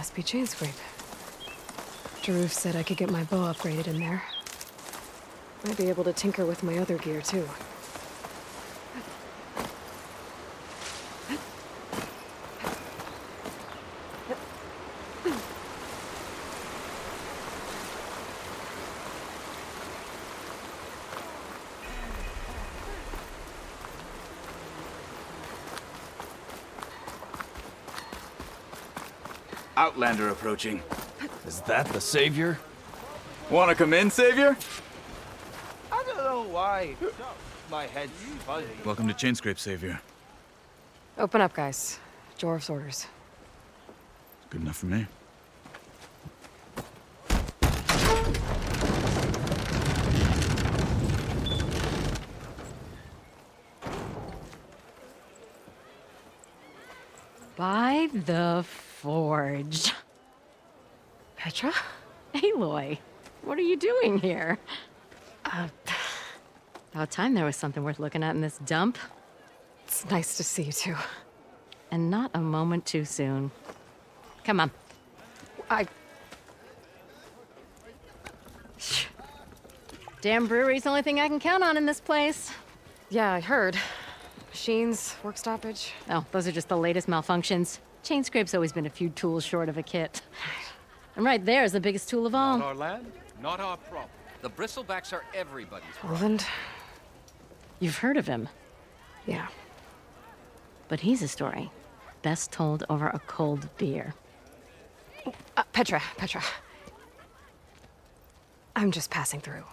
Must be Chainscrape. Jaruf said I could get my bow upgraded in there. Might be able to tinker with my other gear, too. Outlander approaching. Is that the savior? Wanna come in, Savior? I don't know why. My head's fuzzy. Welcome to Chainscrape, Savior. Open up, guys. Jorv's orders. Good enough for me. By the Forge. Petra? Aloy, what are you doing here? About time there was something worth looking at in this dump. It's nice to see you, too. And not a moment too soon. Come on. Damn brewery's the only thing I can count on in this place. Yeah, I heard. Machines, work stoppage. Oh, those are just the latest malfunctions. Chainscrape's always been a few tools short of a kit. And right there is the biggest tool of all. Not our land, not our problem. The bristlebacks are everybody's problem. Roland? You've heard of him, Yeah. but he's a story best told over a cold beer. Petra. I'm just passing through.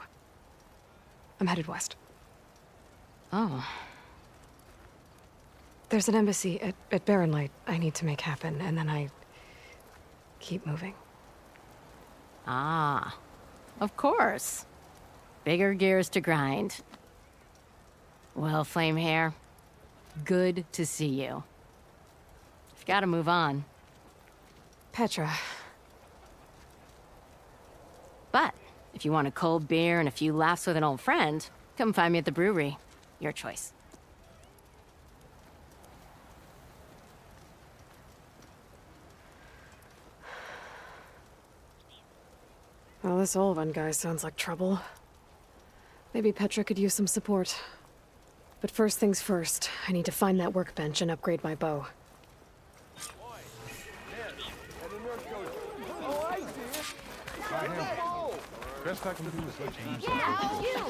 I'm headed west. Oh, There's an embassy at Barren Light I need to make happen, and then I keep moving. ah, of course. Bigger gears to grind. Well, Flamehair, good to see you. I've got to move on. Petra. But if you want a cold beer and a few laughs with an old friend, come find me at the brewery. Your choice. Well, this Olvan guy sounds like trouble. Maybe Petra could use some support. But first things first, I need to find that workbench and upgrade my bow. Best I can do is let you use Yeah, you!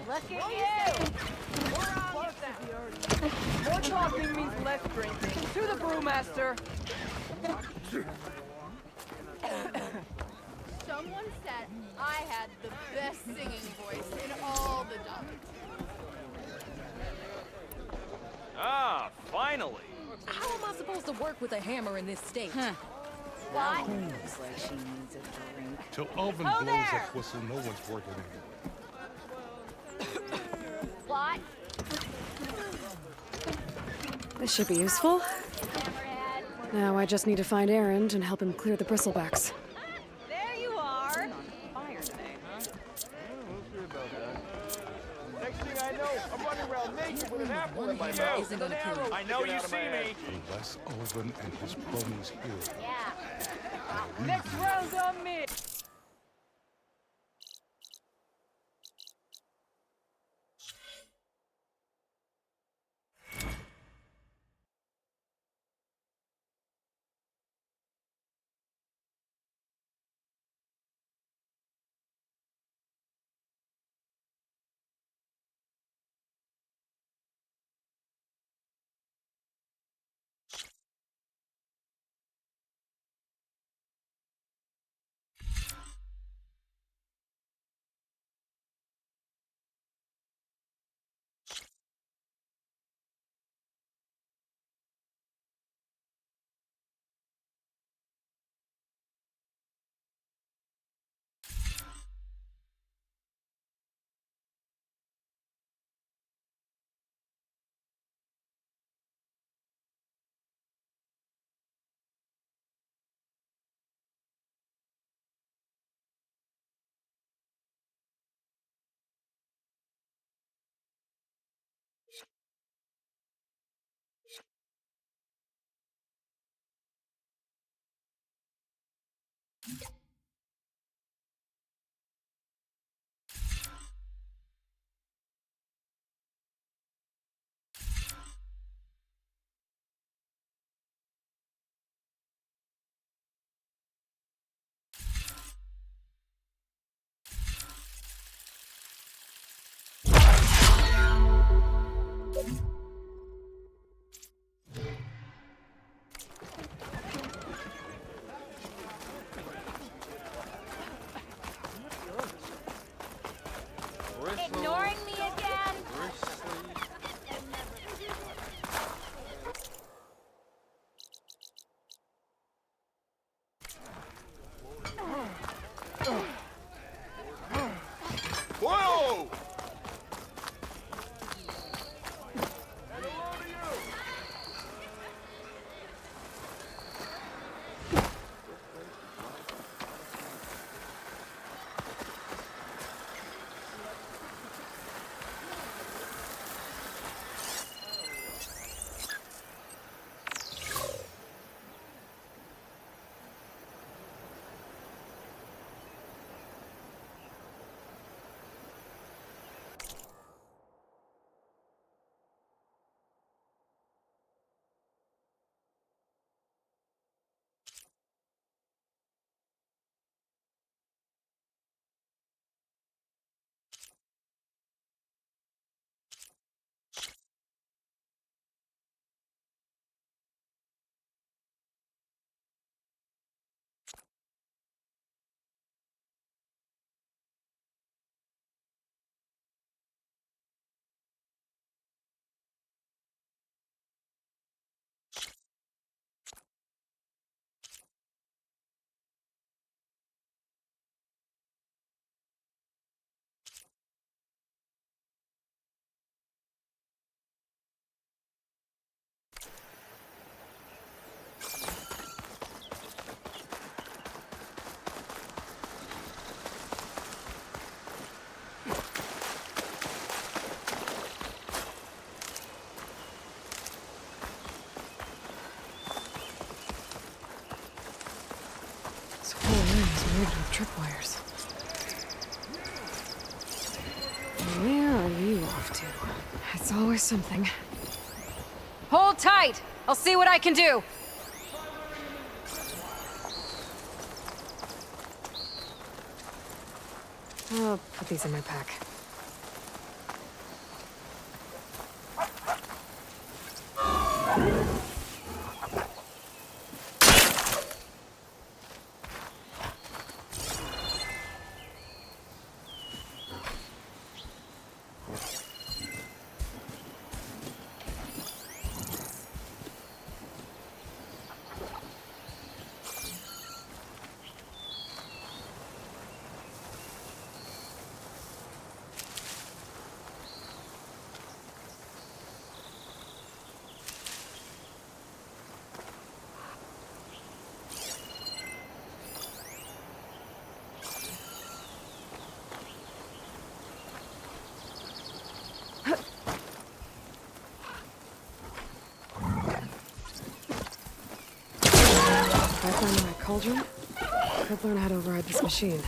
Look at you! More talking means less drinking. To the brewmaster! Someone said I had the best singing voice in all the dubs. Ah, finally. How am I supposed to work with a hammer in this state? What? Looks like she needs a drink. Till Alvin Oh, blows there! that whistle, no one's working anymore. What? This should be useful. Hammerhead. Now I just need to find Erend and help him clear the bristlebacks. There you are. Fire today, huh? We'll see about that. Next thing I know, I'm running around naked with an apple in my hammer mouth. isn't gonna kill you. I know you see me. Unless Alvin and his cronies here. Yeah. Next round's on me. Ignoring me again? Whoa! This whole room is rigged with tripwires. Where are you off to? It's always something. Hold tight! I'll see what I can do! I'll put these in my pack. cauldron? Could learn how to override this machine.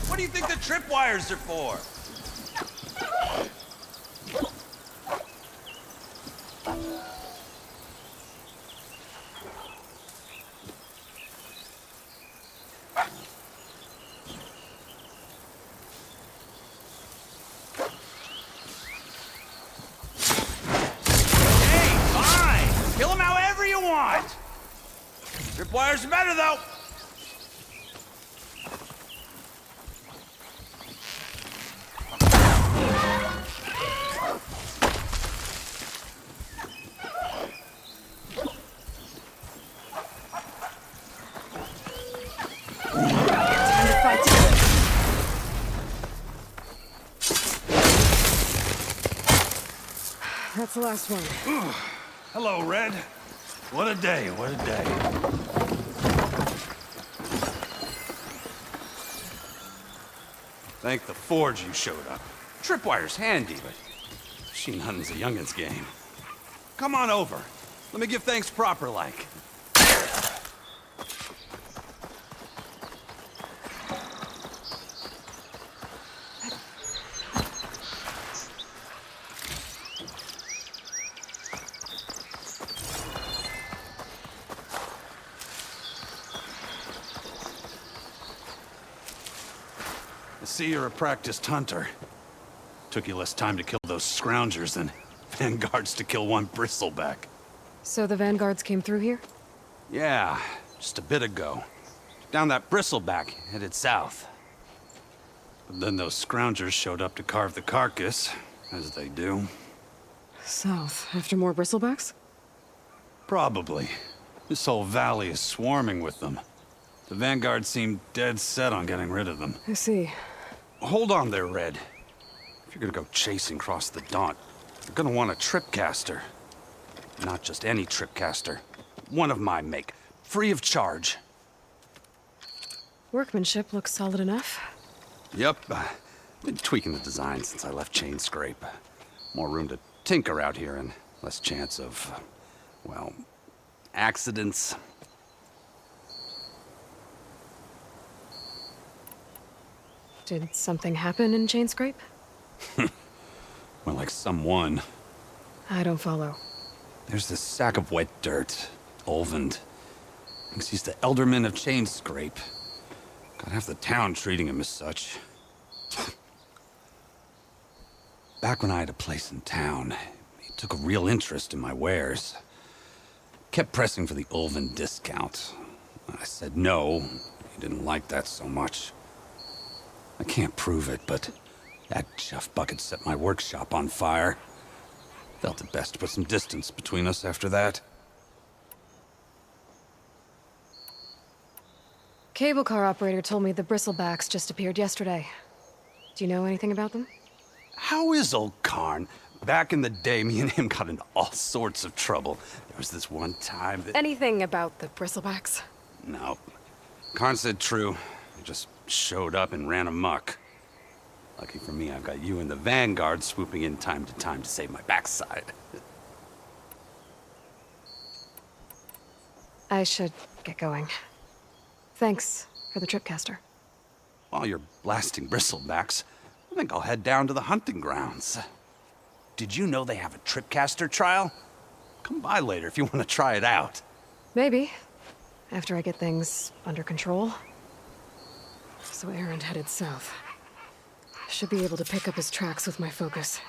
What do you think the tripwires are for? Hey, fine! Kill them however you want! Tripwires are better, though! That's the last one. Hello, Red. What a day, what a day. Thank the Forge you showed up. Tripwire's handy, but machine hunting's a youngin's game. Come on over. Let me give thanks proper-like. I see you're a practiced hunter. Took you less time to kill those scroungers than vanguards to kill one bristleback. So the vanguards came through here? Yeah, just a bit ago. Down that bristleback, headed south. But then those scroungers showed up to carve the carcass, as they do. South, after more bristlebacks? Probably. This whole valley is swarming with them. The vanguard seemed dead set on getting rid of them. I see. Hold on there, Red. If you're gonna go chasing across the Daunt, you're gonna want a tripcaster. Not just any tripcaster. One of my make. Free of charge. Workmanship looks solid enough. Yep. Been tweaking the design since I left Chain Scrape. More room to tinker out here and less chance of, well, accidents. Did something happen in Chain Scrape? Well, like someone. I don't follow. There's this sack of wet dirt. Olvend. Thinks he's the alderman of Chain Scrape. Got half the town treating him as such. Back when I had a place in town, he took a real interest in my wares. Kept pressing for the Olvend discount. I said no. He didn't like that so much. I can't prove it, but that chuff bucket set my workshop on fire. Felt it best to put some distance between us after that. Cable car operator told me the bristlebacks just appeared yesterday. Do you know anything about them? How is old Karn? Back in the day, me and him got into all sorts of trouble. There was this one time that... Anything about the bristlebacks? No. Karn said true. He just showed up and ran amok. Lucky for me, I've got you and the Vanguard swooping in time to save my backside. I should get going. Thanks for the tripcaster. While you're blasting bristlebacks, I think I'll head down to the hunting grounds. did you know they have a tripcaster trial? Come by later if you want to try it out. Maybe. After I get things under control. So Aaron headed south. Should be able to pick up his tracks with my focus.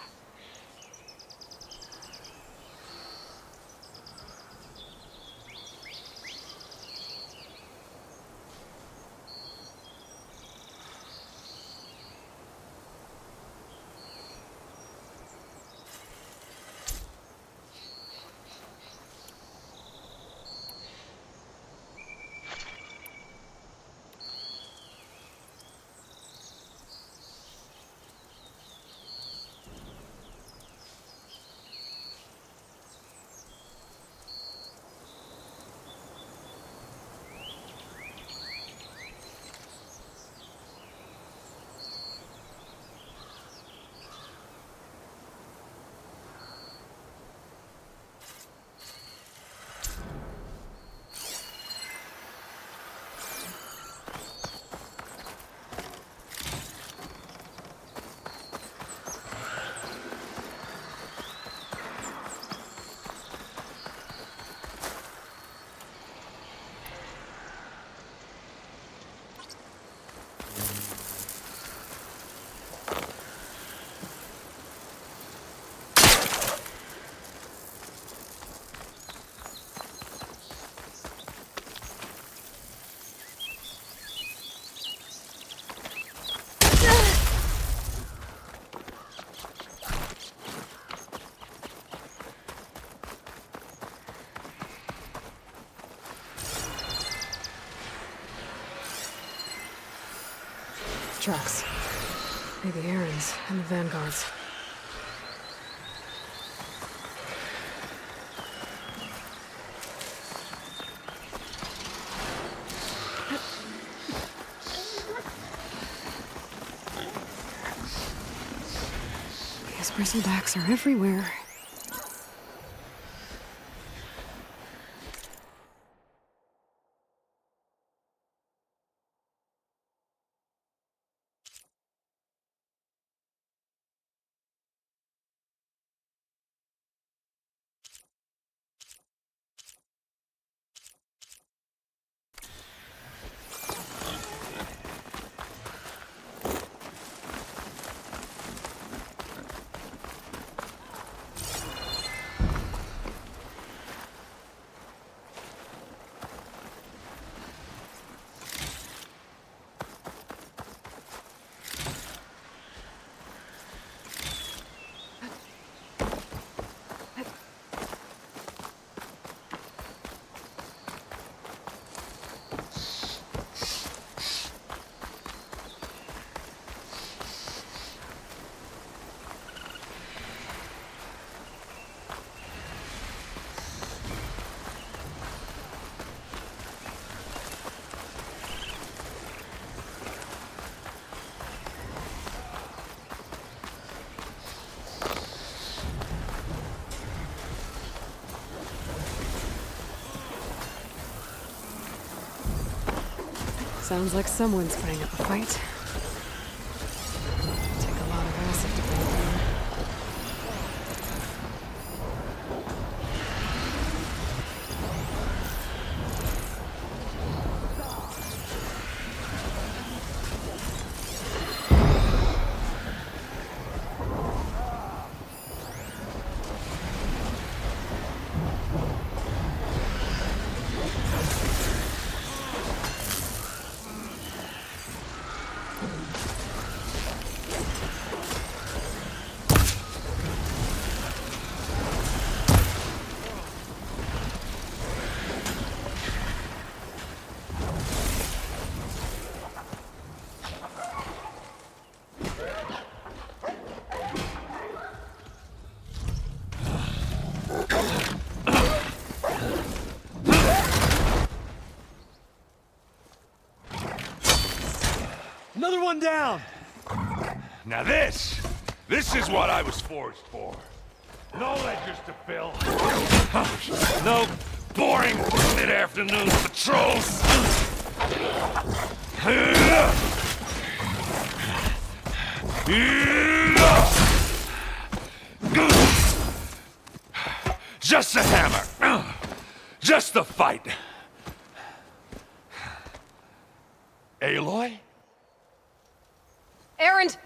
Tracks. Maybe Aaron's and the Vanguard's. These bristlebacks are everywhere. Sounds like someone's putting up a fight. Take a lot of acid to bring it down. Another one down! Now this is what I was forged for. No ledgers to fill. No boring mid-afternoon patrols. Good. the fight? Aloy? Erend!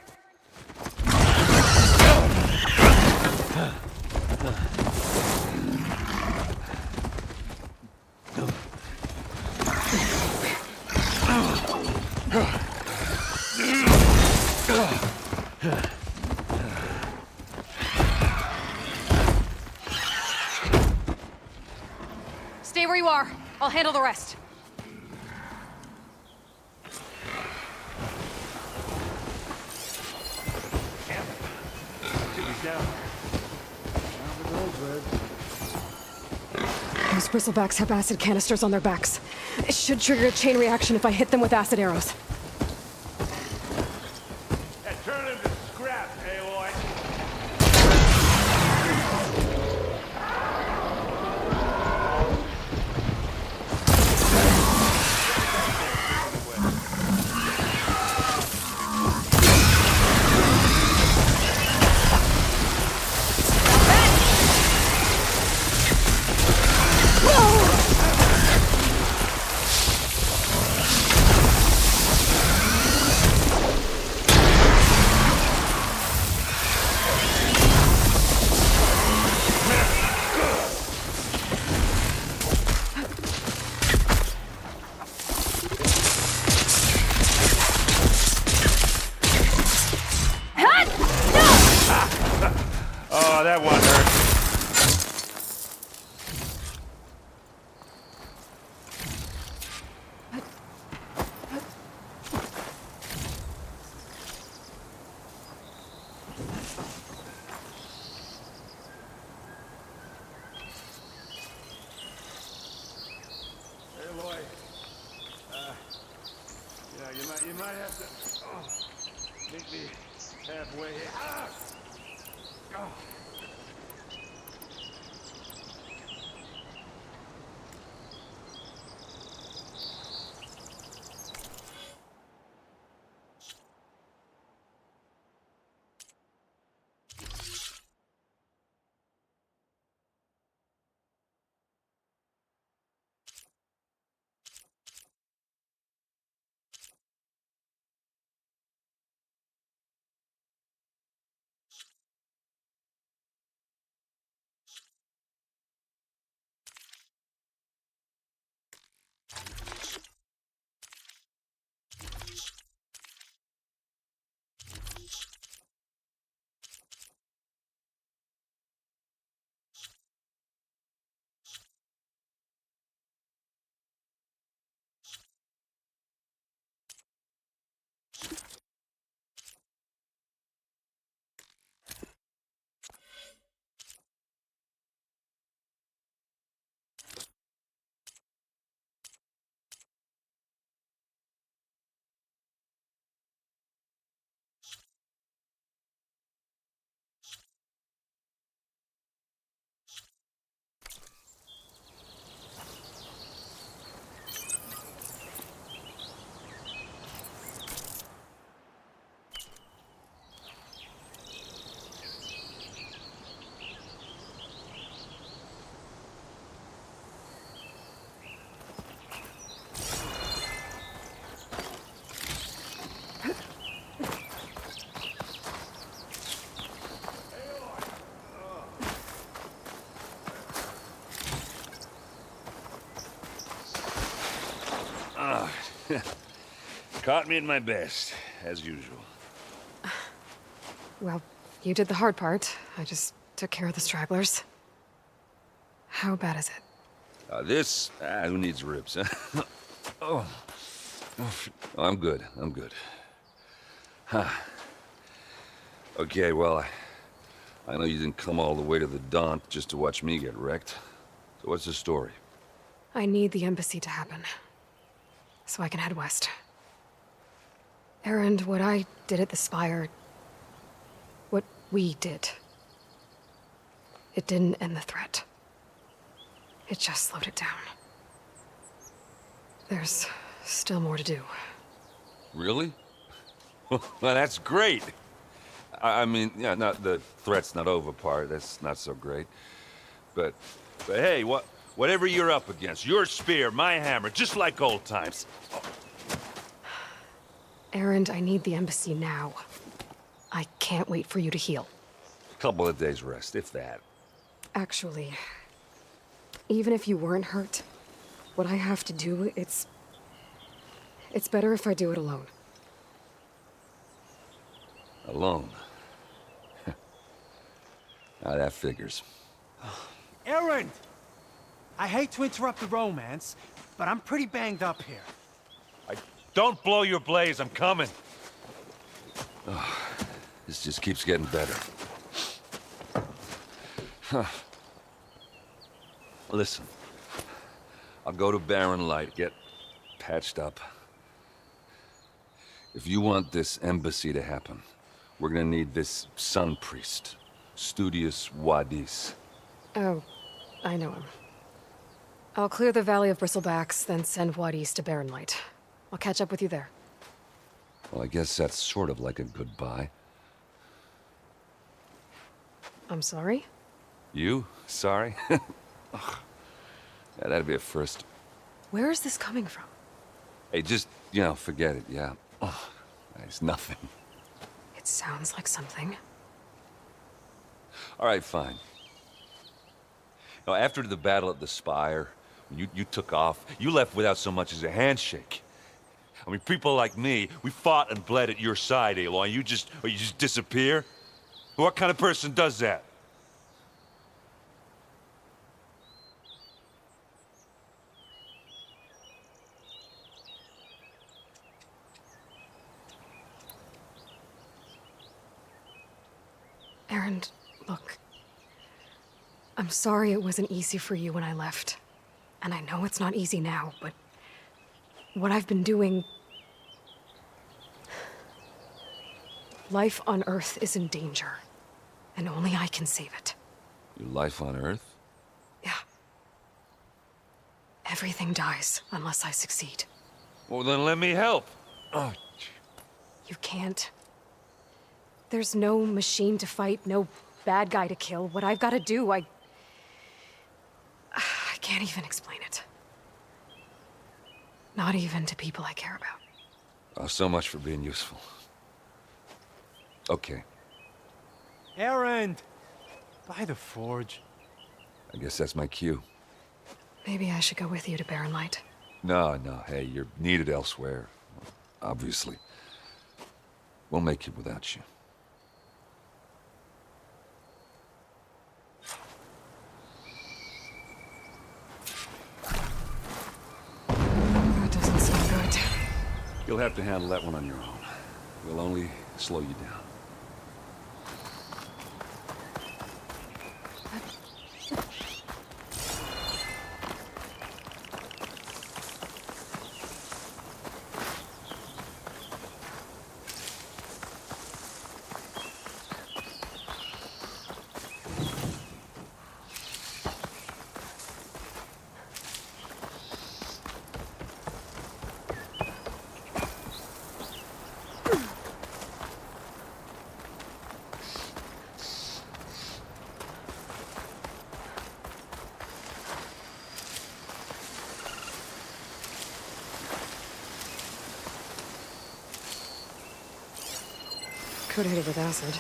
Stay where you are. I'll handle the rest. Those bristlebacks have acid canisters on their backs. It should trigger a chain reaction if I hit them with acid arrows. Turn him to scrap, Aloy. Oh, that one hurt. Aloy, you might have to meet me halfway here. Ah! Oh. Caught me at my best, as usual. Well, you did the hard part. I just took care of the stragglers. How bad is it? Who needs ribs, huh? Oh. I'm good, I'm good. Huh. Okay, well, I know you didn't come all the way to the Daunt just to watch me get wrecked. So what's the story? I need the embassy to happen, so I can head west. Erend, what I did at the Spire... what we did... it didn't end the threat. It just slowed it down. There's still more to do. Really? Well, that's great. I mean, yeah, not the threat's not over part. That's not so great. But hey, Whatever you're up against, your spear, my hammer, just like old times. Erend, I need the embassy now. I can't wait for you to heal. Couple of days rest, if that. Actually, even if you weren't hurt, what I have to do, it's better if I do it alone. Alone. Now that figures. Erend! I hate to interrupt the romance, but I'm pretty banged up here. Don't blow your blaze, I'm coming. This just keeps getting better. Huh. Listen, I'll go to Barren Light, get patched up. If you want this embassy to happen, we're gonna need this sun priest, Studius Wadis. Oh, I know him. I'll clear the Valley of Bristlebacks, then send Wadis to Barren Light. I'll catch up with you there. Well, I guess that's sort of like a goodbye. I'm sorry? You? Sorry? Ugh. Yeah, that'd be a first. Where is this coming from? Hey, just, forget it, yeah. Oh, it's nothing. It sounds like something. All right, fine. Now, after the battle at the Spire, when you took off, you left without so much as a handshake. I mean, people like me, we fought and bled at your side, Aloy. You just disappear? What kind of person does that? Erend, look. I'm sorry it wasn't easy for you when I left. And I know it's not easy now, but what I've been doing... Life on Earth is in danger, and only I can save it. Your life on Earth? Yeah. Everything dies unless I succeed. Well, then let me help. Oh, You can't. There's no machine to fight, no bad guy to kill. What I've got to do, I can't even explain it. Not even to people I care about. oh, so much for being useful. Okay, Erend! By the forge. I guess that's my cue. Maybe I should go with you to Barren Light. No, hey, you're needed elsewhere. Obviously. We'll make it without you. That doesn't sound good. You'll have to handle that one on your own. We'll only slow you down. Could hit it with acid.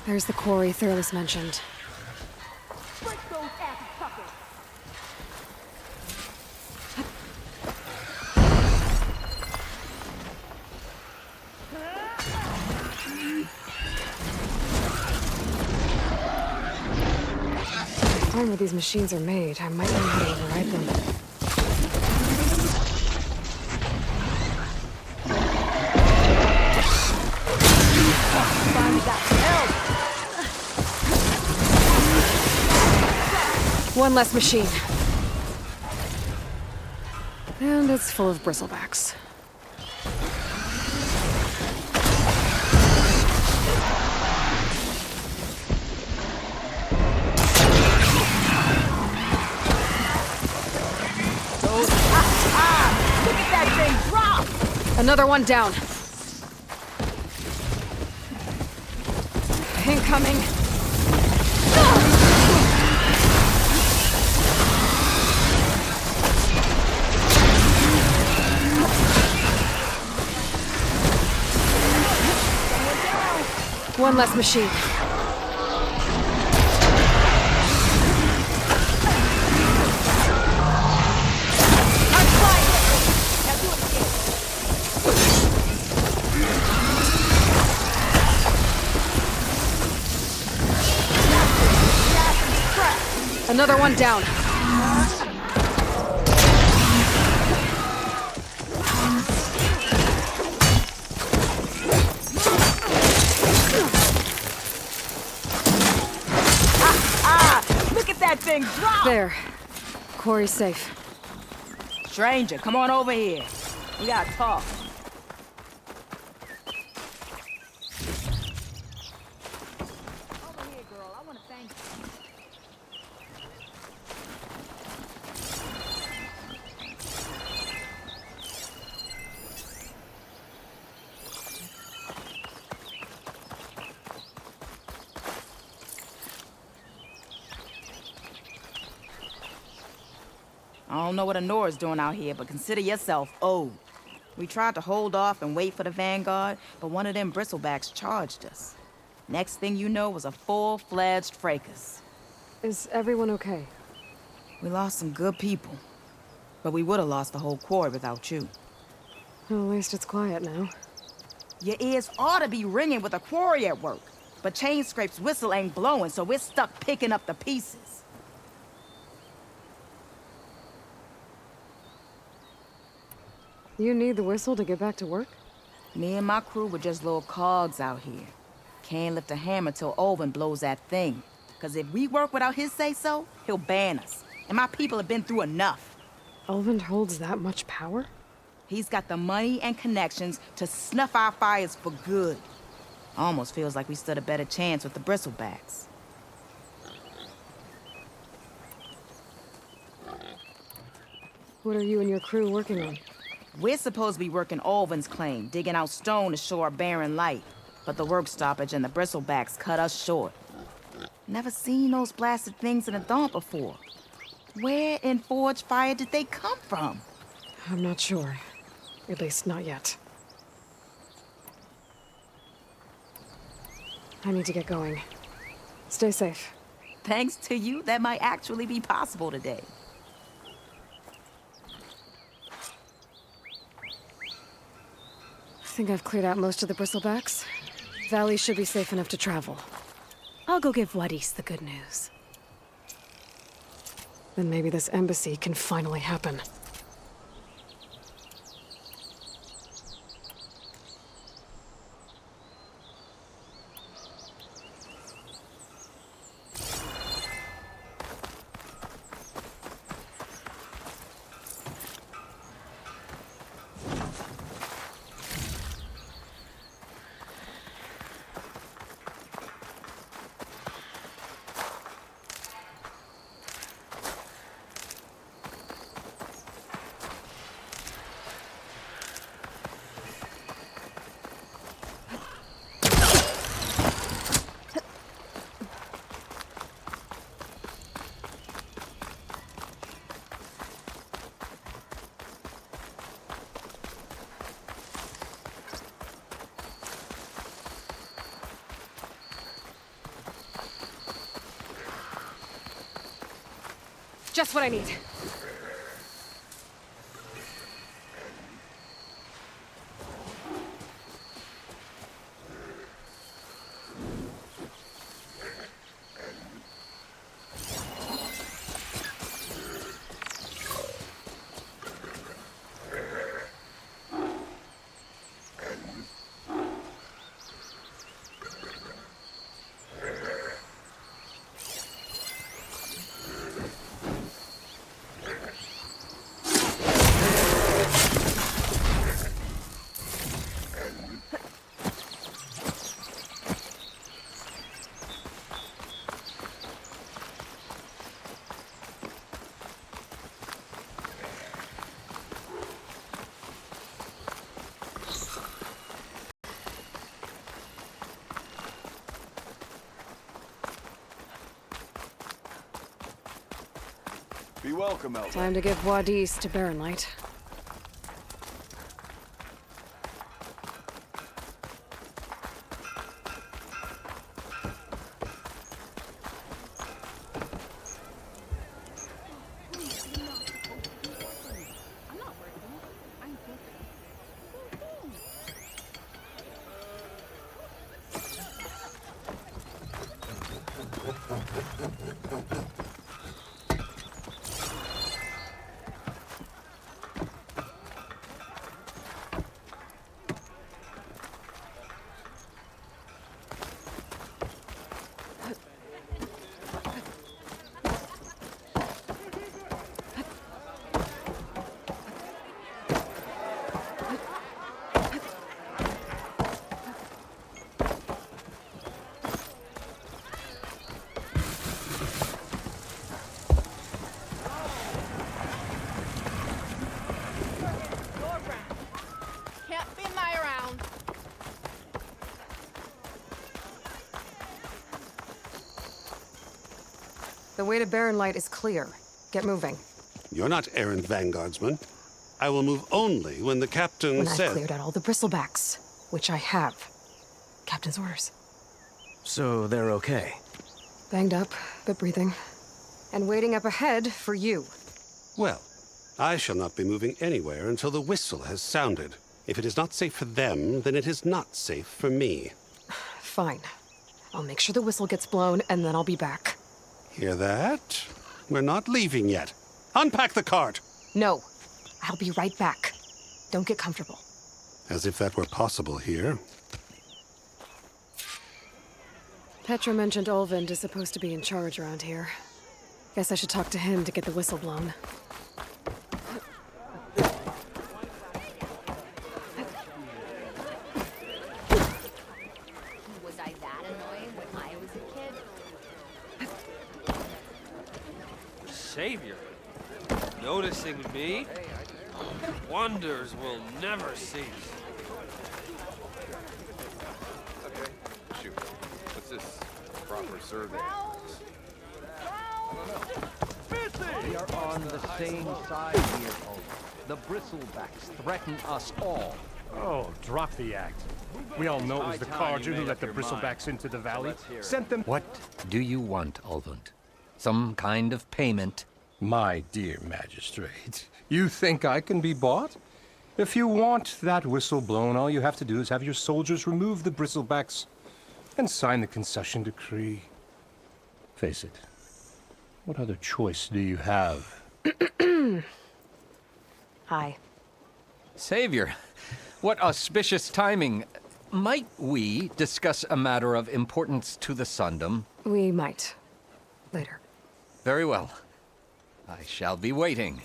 There's the quarry Thurles mentioned. find where these machines are made, I might know how to override them. Finally got some help. One less machine. And it's full of bristlebacks. Look at that thing drop! Another one down. Incoming. One less machine. Another one down. Look at that thing drop! There. Quarry's safe. Stranger, come on over here. We gotta talk. Over here, girl. I wanna thank you. I don't know what Honora's doing out here, but consider yourself owed. We tried to hold off and wait for the Vanguard, but one of them bristlebacks charged us. Next thing you know was a full-fledged fracas. Is everyone okay? We lost some good people, but we would have lost the whole quarry without you. Well, at least it's quiet now. Your ears ought to be ringing with a quarry at work, but Chain Scrape's whistle ain't blowing, so we're stuck picking up the pieces. You need the whistle to get back to work? Me and my crew were just little cogs out here. Can't lift a hammer till Olvin blows that thing. Cause if we work without his say-so, he'll ban us. And my people have been through enough. Elvin holds that much power? He's got the money and connections to snuff our fires for good. Almost feels like we stood a better chance with the bristlebacks. What are you and your crew working on? We're supposed to be working Olvin's claim, digging out stone to show our barren light. But the work stoppage and the bristlebacks cut us short. Never seen those blasted things in a dawn before. Where in Forge Fire did they come from? I'm not sure. At least not yet. I need to get going. Stay safe. Thanks to you, that might actually be possible today. I think I've cleared out most of the bristlebacks. Valley should be safe enough to travel. I'll go give Wadis the good news. Then maybe this embassy can finally happen. Just what I need. Be welcome, Elder. Time to give Wadis to Baronlight. Can't be my around. The way to Baronlight is clear. Get moving. You're not errant vanguardsman. I will move only when the captain When says... I've cleared out all the bristlebacks, which I have. Captain's orders. So they're okay? Banged up, but breathing. And waiting up ahead for you. Well, I shall not be moving anywhere until the whistle has sounded. If it is not safe for them, then it is not safe for me. Fine. I'll make sure the whistle gets blown, and then I'll be back. Hear that? We're not leaving yet. Unpack the cart! No. I'll be right back. Don't get comfortable. As if that were possible here. Petra mentioned Olvind is supposed to be in charge around here. Guess I should talk to him to get the whistle blown. Was I that annoying when I was a kid? Savior? Noticing me? Wonders will never cease. Okay, shoot. What's this? Proper survey? We are on the same side here, Aloy. The bristlebacks threaten us all. Oh, drop the act. We all know it was the Carja who let the bristlebacks into the valley. Sent them... What do you want, Olvund? Some kind of payment? My dear magistrate, you think I can be bought? If you want that whistle blown, all you have to do is have your soldiers remove the bristlebacks and sign the concession decree. Face it, what other choice do you have? Hi. Savior, what auspicious timing. Might we discuss a matter of importance to the Sundom? We might. Later. Very well. I shall be waiting.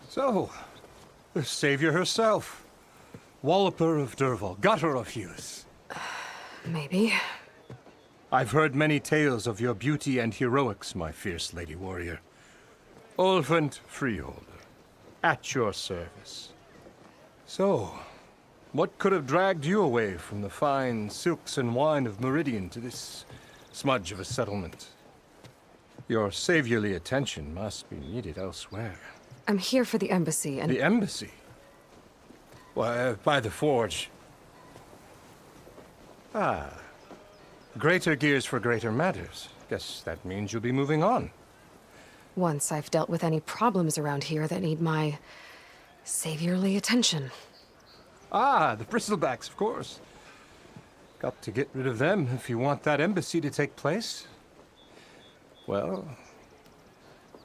So, the savior herself. Walloper of Derval, gutter of youth. Maybe. I've heard many tales of your beauty and heroics, my fierce lady warrior. Olvent Freeholder, at your service. So, what could have dragged you away from the fine silks and wine of Meridian to this smudge of a settlement? Your saviorly attention must be needed elsewhere. I'm here for the embassy and... The embassy? Why, by the forge. Ah. Greater gears for greater matters. Guess that means you'll be moving on. Once I've dealt with any problems around here that need my... saviorly attention. Ah, the bristlebacks, of course. Got to get rid of them if you want that embassy to take place. Well,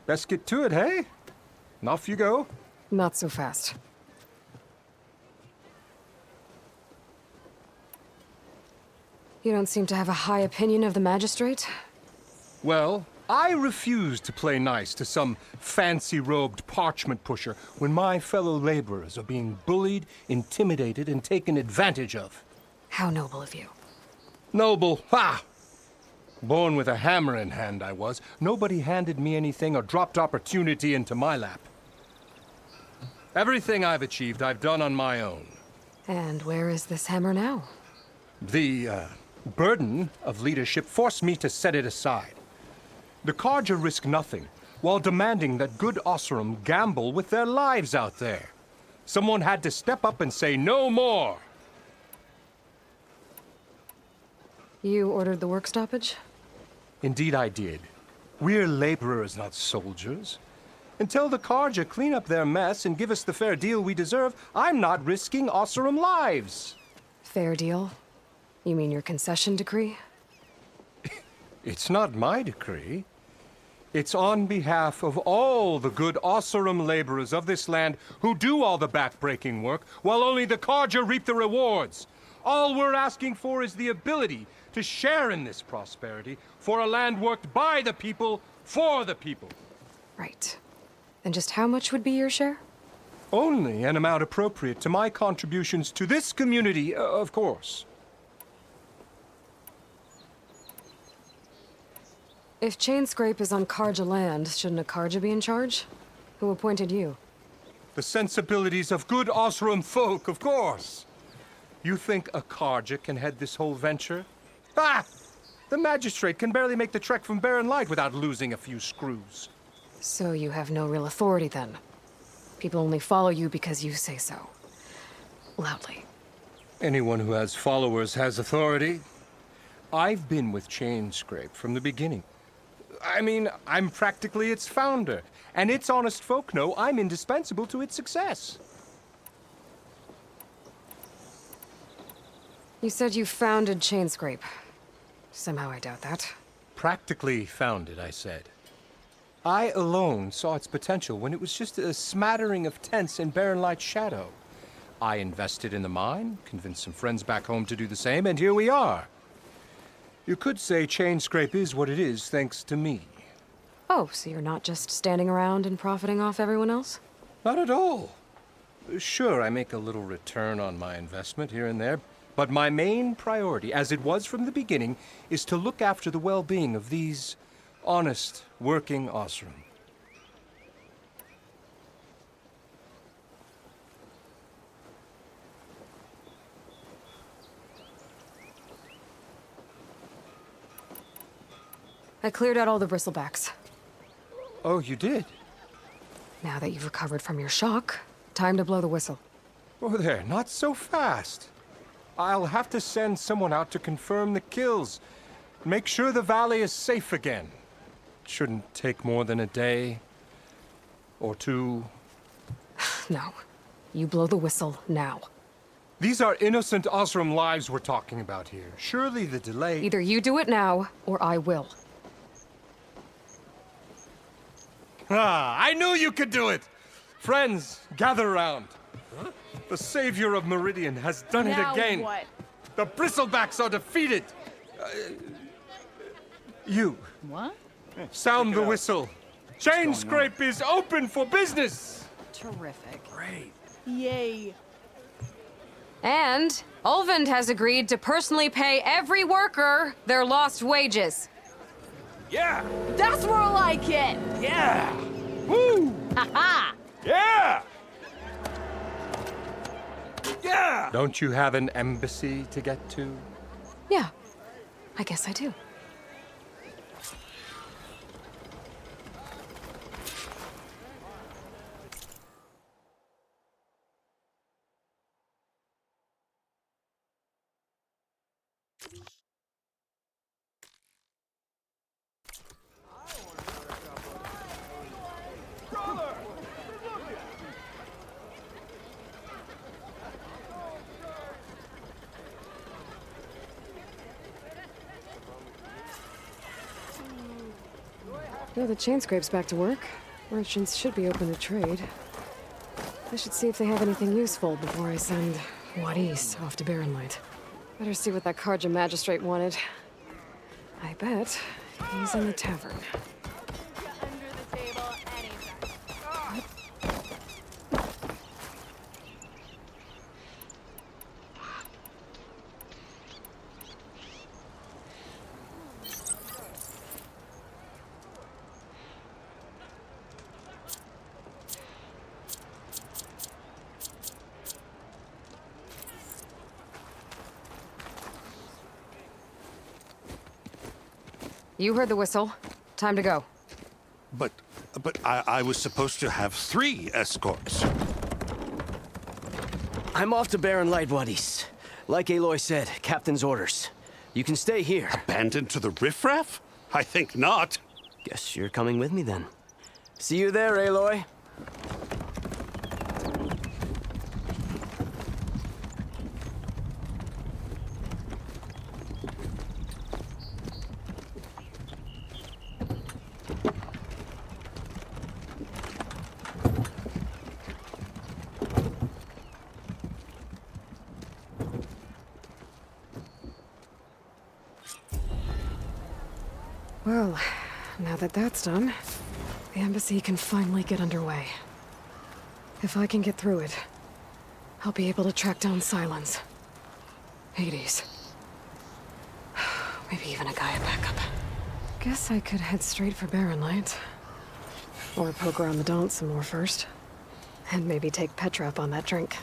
best get to it, hey? And off you go. Not so fast. You don't seem to have a high opinion of the magistrate? Well, I refuse to play nice to some fancy-robed parchment pusher when my fellow laborers are being bullied, intimidated, and taken advantage of. How noble of you. Noble, ha! Born with a hammer in hand, I was. Nobody handed me anything or dropped opportunity into my lap. Everything I've achieved, I've done on my own. And where is this hammer now? The burden of leadership forced me to set it aside. The Carja risk nothing, while demanding that good Osram gamble with their lives out there. Someone had to step up and say no more. You ordered the work stoppage? Indeed I did. We're laborers, not soldiers. Until the Carja clean up their mess and give us the fair deal we deserve, I'm not risking Osram lives. Fair deal? You mean your concession decree? It's not my decree. It's on behalf of all the good Osram laborers of this land who do all the back-breaking work, while only the Carja reap the rewards. All we're asking for is the ability to share in this prosperity for a land worked by the people, for the people. Right. And just how much would be your share? Only an amount appropriate to my contributions to this community, of course. If Chainscrape is on Carja land, shouldn't a Carja be in charge? Who appointed you? The sensibilities of good Osram folk, of course. You think a Carja can head this whole venture? Ah! The magistrate can barely make the trek from Barren Light without losing a few screws. So you have no real authority then? People only follow you because you say so. Loudly. Anyone who has followers has authority. I've been with Chainscrape from the beginning. I mean, I'm practically its founder, and its honest folk know I'm indispensable to its success. You said you founded Chainscrape. Somehow I doubt that. Practically founded, I said. I alone saw its potential when it was just a smattering of tents in Barren Light's shadow. I invested in the mine, convinced some friends back home to do the same, and here we are. You could say Chainscrape is what it is thanks to me. Oh, so you're not just standing around and profiting off everyone else? Not at all. Sure, I make a little return on my investment here and there, but my main priority, as it was from the beginning, is to look after the well-being of these honest, working Osram. I cleared out all the bristlebacks. Oh, you did? Now that you've recovered from your shock, time to blow the whistle. Oh, there, not so fast. I'll have to send someone out to confirm the kills. Make sure the valley is safe again. Shouldn't take more than a day. Or two. No. You blow the whistle now. These are innocent Osram lives we're talking about here. Surely the delay... Either you do it now, or I will. Ah, I knew you could do it! Friends, gather around. Huh? The savior of Meridian has done it again. What? The bristlebacks are defeated. You. What? Sound the whistle. Chainscrape is open for business. Terrific. Great. Yay. And Ulvund has agreed to personally pay every worker their lost wages. Yeah! That's more like it! Yeah! Woo! Ha-ha! Yeah! Yeah! Don't you have an embassy to get to? Yeah, I guess I do. Now the Chainscrape's back to work. Merchants should be open to trade. I should see if they have anything useful before I send Wadis off to Barren Light. Better see what that Carja magistrate wanted. I bet he's in the tavern. Under the table anytime. You heard the whistle. Time to go. But I was supposed to have 3 escorts. I'm off to Barren Light, Wadis. Like Aloy said, Captain's orders. You can stay here. Abandoned to the riffraff? I think not. Guess you're coming with me then. See you there, Aloy. Well, now that that's done, the embassy can finally get underway. If I can get through it, I'll be able to track down Silence, Hades, maybe even a Gaia backup. Guess I could head straight for Barren Light. Or poke around the Daunt some more first. And maybe take Petra up on that drink.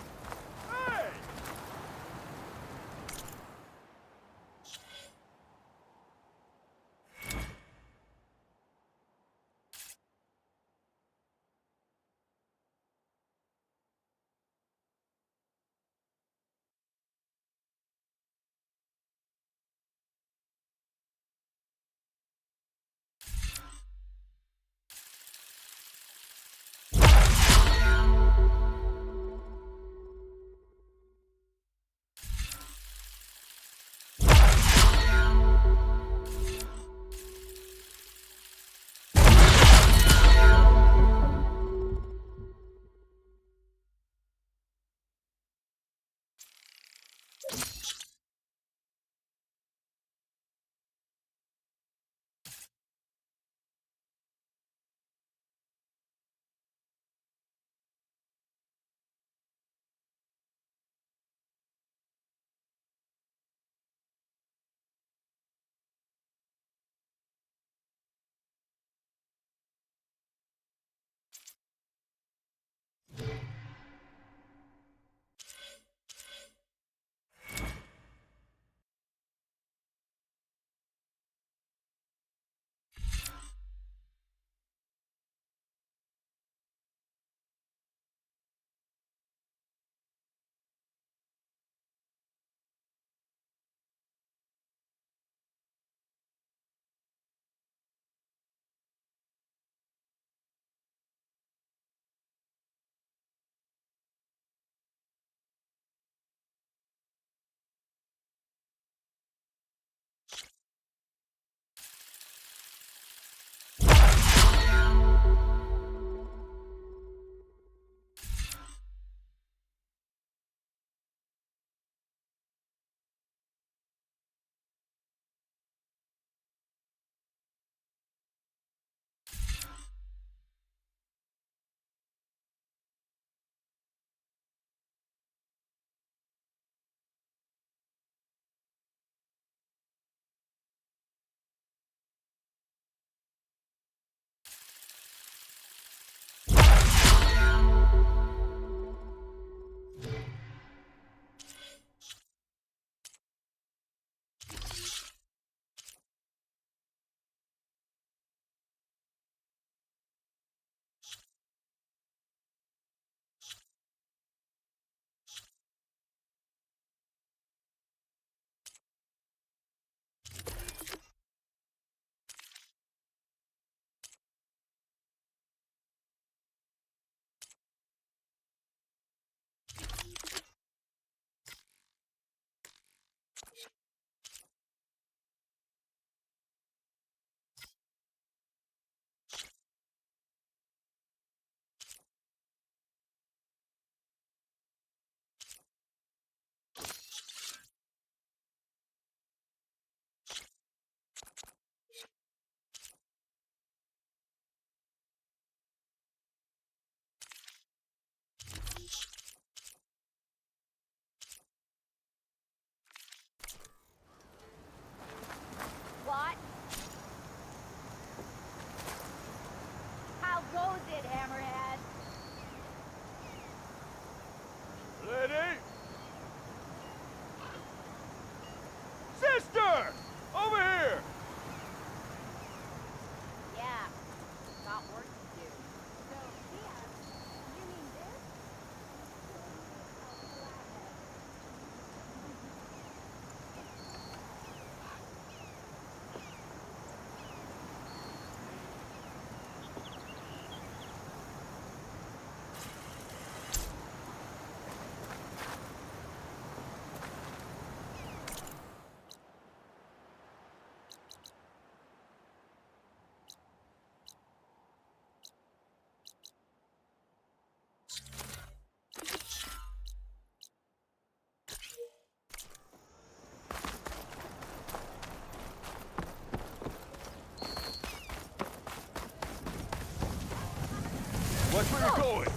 Watch where you're going.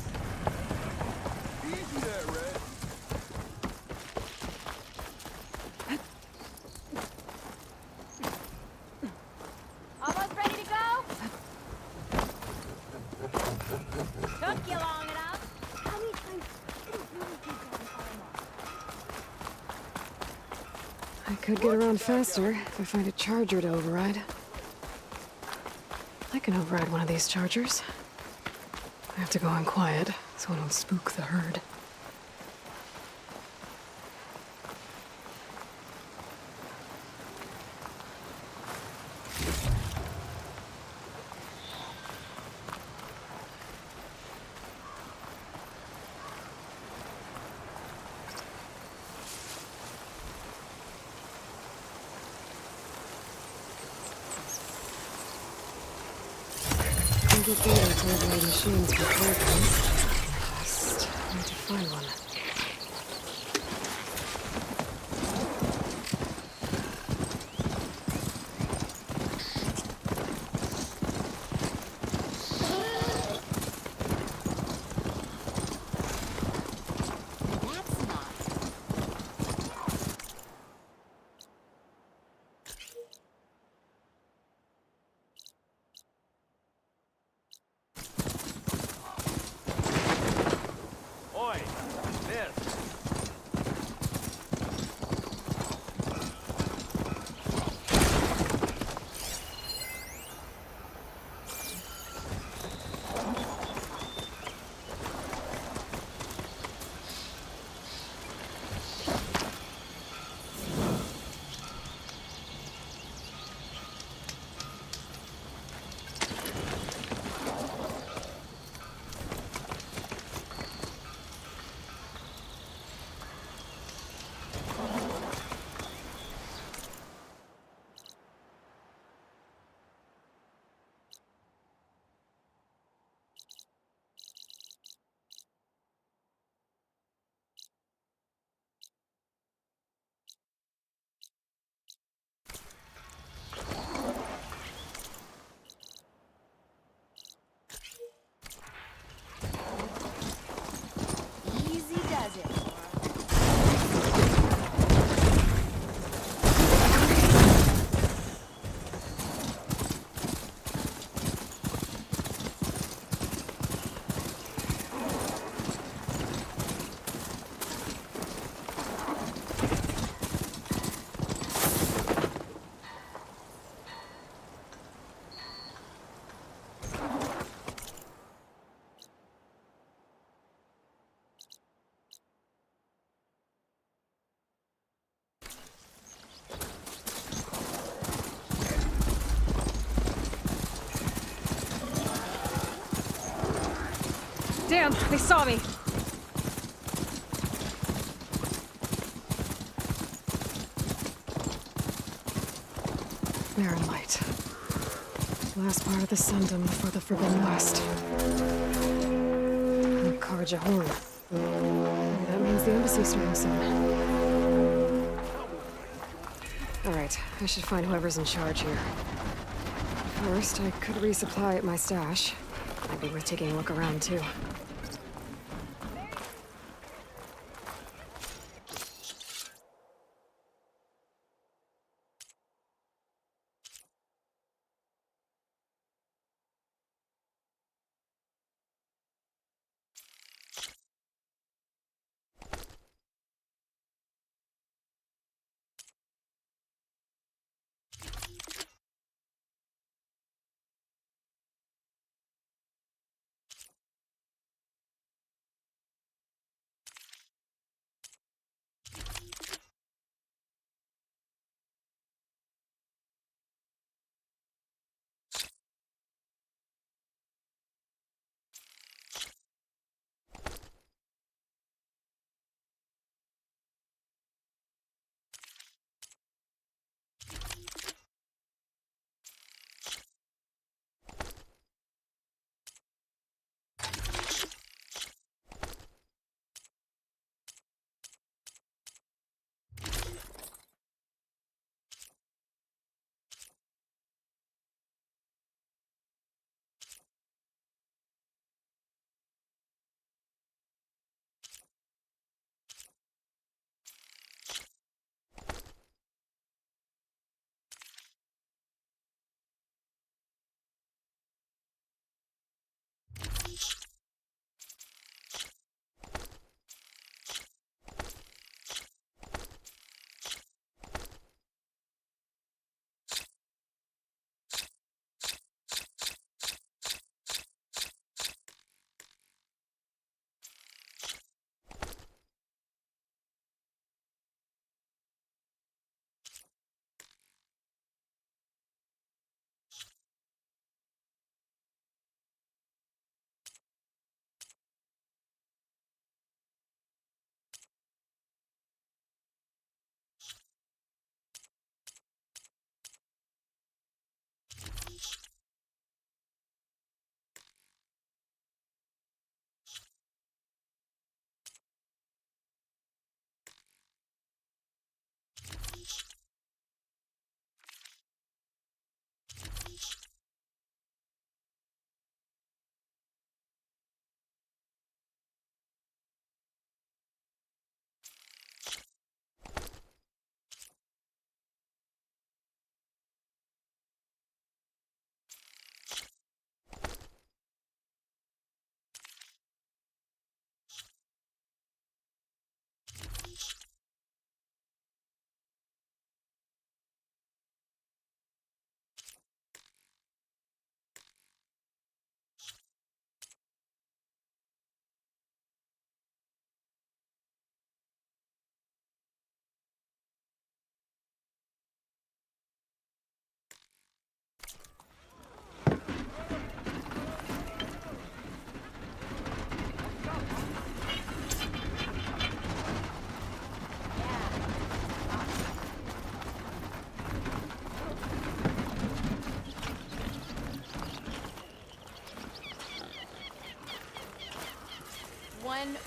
Easy there, Red. Almost ready to go? Took you long enough. How many times did it really keep getting I could get around faster if I find a charger to override. I can override one of these chargers. I have to go in quiet so I don't spook the herd. I get data to override machines with programs. Just need to find one. Oi, miss. Easy does it. Damn, they saw me. Barren light. Last part of the Sundom before the Forbidden West. And Karja Horn. Maybe that means the embassy's starting soon. Alright, I should find whoever's in charge here. First, I could resupply at my stash. Might be worth taking a look around, too.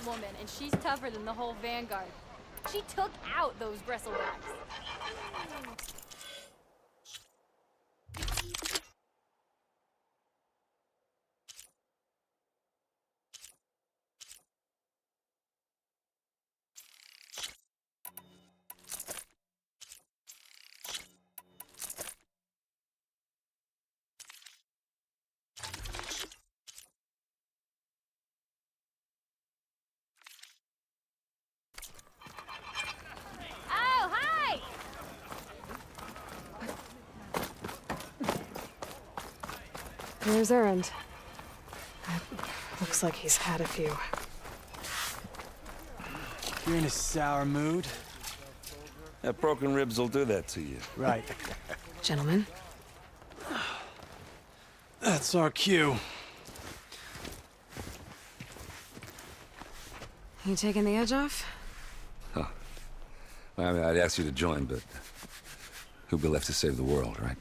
woman, and she's tougher than the whole Vanguard. She took out those bristlebacks. Oh, hi! Here's Erend. Looks like he's had a few. You're in a sour mood. That broken ribs will do that to you. Right. Gentlemen. That's our cue. You taking the edge off? Huh. I mean, I'd ask you to join, but who'd be left to save the world, right?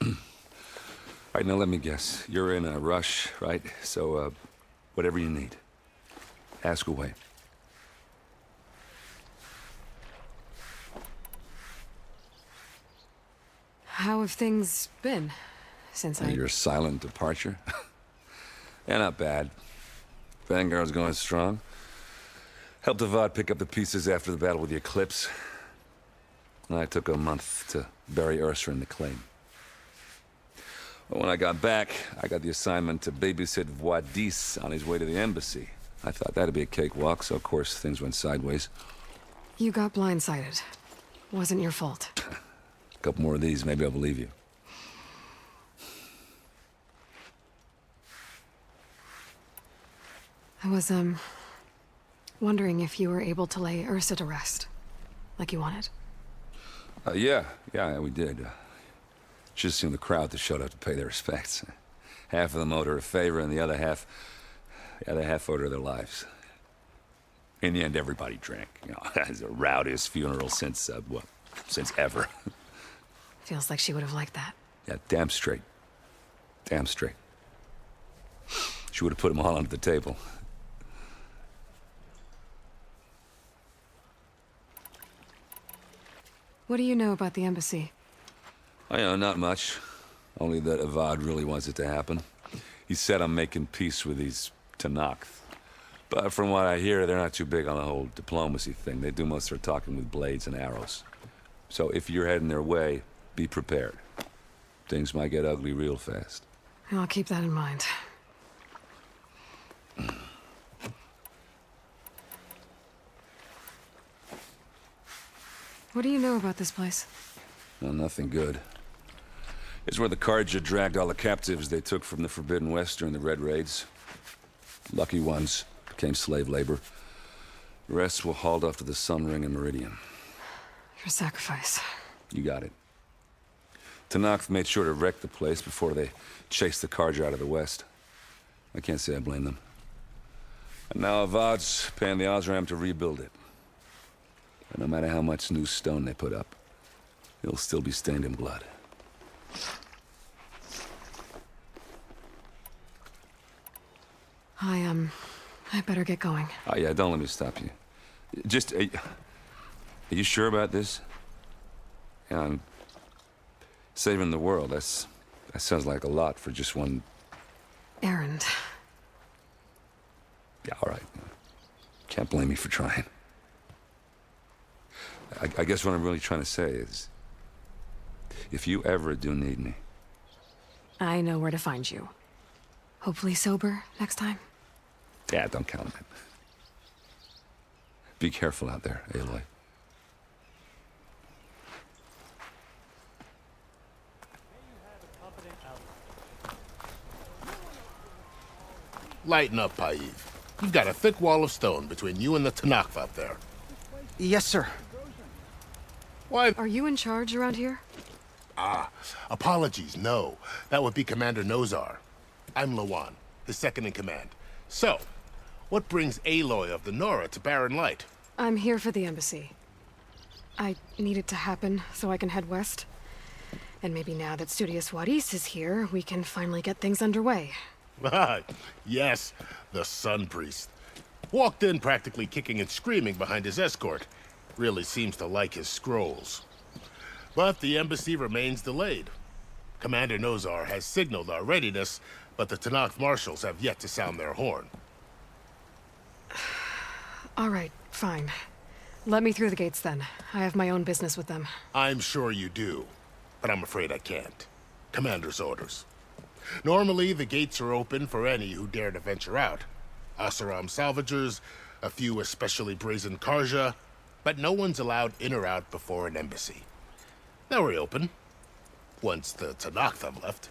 All right, now let me guess. You're in a rush, right? So, whatever you need, ask away. How have things been since I... Your silent departure? Yeah, not bad. Vanguard's going strong. Helped Avad pick up the pieces after the battle with the Eclipse. And I took a month to bury Ursa in the claim. But when I got back, I got the assignment to babysit Wadis on his way to the Embassy. I thought that'd be a cakewalk, so of course things went sideways. You got blindsided. Wasn't your fault. A couple more of these, maybe I'll believe you. I was, wondering if you were able to lay Ursa to rest, like you wanted. Yeah, we did. Just seemed the crowd that showed up to pay their respects. Half of them owed her a favor, and the other half owed her their lives. In the end, everybody drank. You know, it's the rowdiest funeral since ever. Feels like she would have liked that. Yeah, damn straight. Damn straight. She would have put them all under the table. What do you know about the Embassy? I know, not much. Only that Avad really wants it to happen. He said I'm making peace with these Tenakth. But from what I hear, they're not too big on the whole diplomacy thing. They do most of their talking with blades and arrows. So if you're heading their way, be prepared. Things might get ugly real fast. I'll keep that in mind. What do you know about this place? Well, nothing good. It's where the Carja dragged all the captives they took from the Forbidden West during the Red Raids. Lucky ones became slave labor. The rest were hauled off to the Sun Ring and Meridian. Your sacrifice. You got it. Tenakth made sure to wreck the place before they chased the Carja out of the West. I can't say I blame them. And now Avad's paying the Osram to rebuild it. And no matter how much new stone they put up, it'll still be stained in blood. I better get going. Oh, yeah, don't let me stop you. Just, are you sure about this? Yeah, I'm saving the world. That sounds like a lot for just one... Erend. Yeah, all right. Can't blame me for trying. I guess what I'm really trying to say is, if you ever do need me... I know where to find you. Hopefully sober next time. Yeah, don't count on it. Be careful out there, Aloy. Lighten up, Paiv. You've got a thick wall of stone between you and the Tenakth out there. Yes, sir. Why? Are you in charge around here? Apologies, no. That would be Commander Nozar. I'm Lawan, his second in command. So, what brings Aloy of the Nora to Barren Light? I'm here for the Embassy. I need it to happen so I can head west. And maybe now that Studious Wadis is here, we can finally get things underway. Yes, the Sun Priest. Walked in practically kicking and screaming behind his escort. Really seems to like his scrolls. But the embassy remains delayed. Commander Nozar has signaled our readiness, but the Tanakh marshals have yet to sound their horn. All right, fine. Let me through the gates then. I have my own business with them. I'm sure you do, but I'm afraid I can't. Commander's orders. Normally, the gates are open for any who dare to venture out. Asaram salvagers, a few especially brazen Karja, but no one's allowed in or out before an embassy. They'll reopen, once the Tanakh have left.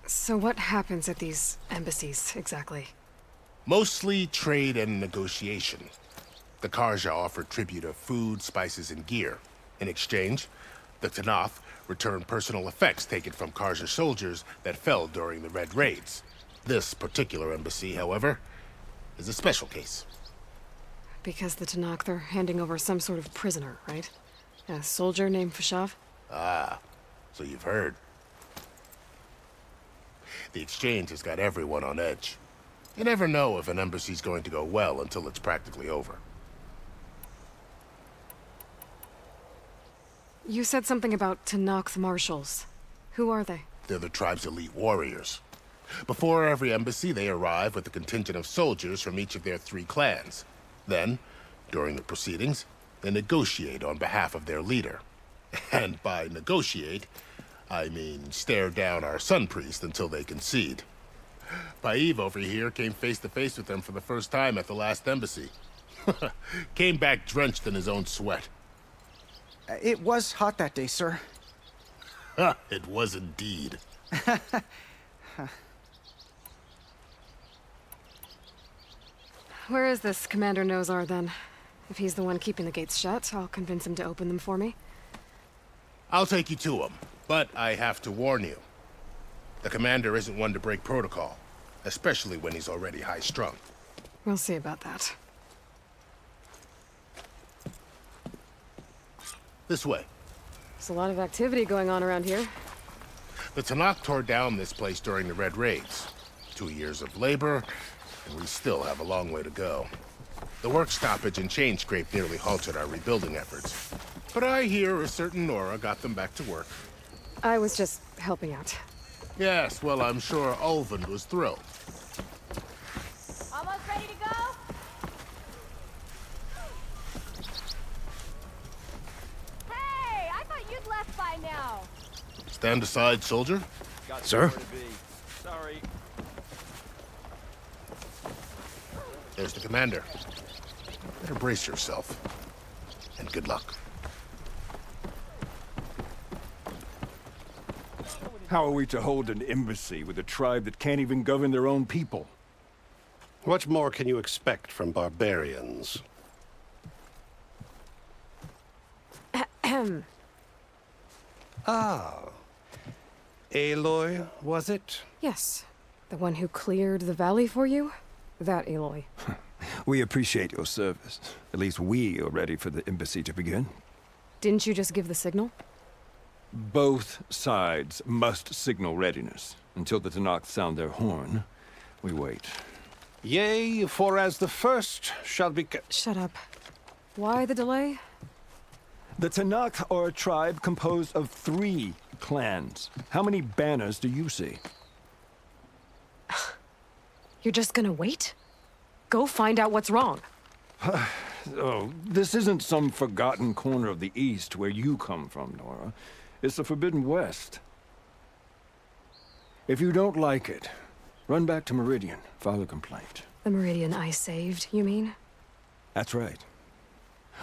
So what happens at these embassies, exactly? Mostly trade and negotiation. The Karja offer tribute of food, spices, and gear. In exchange, the Tanakh return personal effects taken from Karja soldiers that fell during the Red Raids. This particular embassy, however, is a special case. Because the Tanakh, they're handing over some sort of prisoner, right? A soldier named Fashav? Ah, so you've heard. The exchange has got everyone on edge. You never know if an embassy's going to go well until it's practically over. You said something about Tanakh marshals. Who are they? They're the tribe's elite warriors. Before every embassy, they arrive with a contingent of soldiers from each of their 3 clans. Then, during the proceedings, they negotiate on behalf of their leader. And by negotiate, I mean stare down our sun priest until they concede. Paeve over here came face to face with them for the first time at the last embassy. Came back drenched in his own sweat. It was hot that day, sir. It was indeed. Where is this Commander Nozar, then? If he's the one keeping the gates shut, I'll convince him to open them for me. I'll take you to him, but I have to warn you. The commander isn't one to break protocol, especially when he's already high-strung. We'll see about that. This way. There's a lot of activity going on around here. The Tanakh tore down this place during the Red Raids. 2 years of labor, and we still have a long way to go. The work stoppage and chain scrape nearly halted our rebuilding efforts. But I hear a certain Nora got them back to work. I was just helping out. Yes, well, I'm sure Ulvund was thrilled. Almost ready to go? Hey, I thought you'd left by now. Stand aside, soldier. Sir? Sorry. There's the commander. Better brace yourself. And good luck. How are we to hold an embassy with a tribe that can't even govern their own people? What more can you expect from barbarians? Ah. Aloy, was it? Yes. The one who cleared the valley for you? That Aloy. We appreciate your service. At least we are ready for the embassy to begin. Didn't you just give the signal? Both sides must signal readiness. Until the Tanakh sound their horn, we wait. Yea, for as the first shall be... Shut up. Why the delay? The Tanakh are a tribe composed of 3 clans. How many banners do you see? You're just gonna wait? Go find out what's wrong. Oh, this isn't some forgotten corner of the East where you come from, Nora. It's the Forbidden West. If you don't like it, run back to Meridian, file a complaint. The Meridian I saved, you mean? That's right.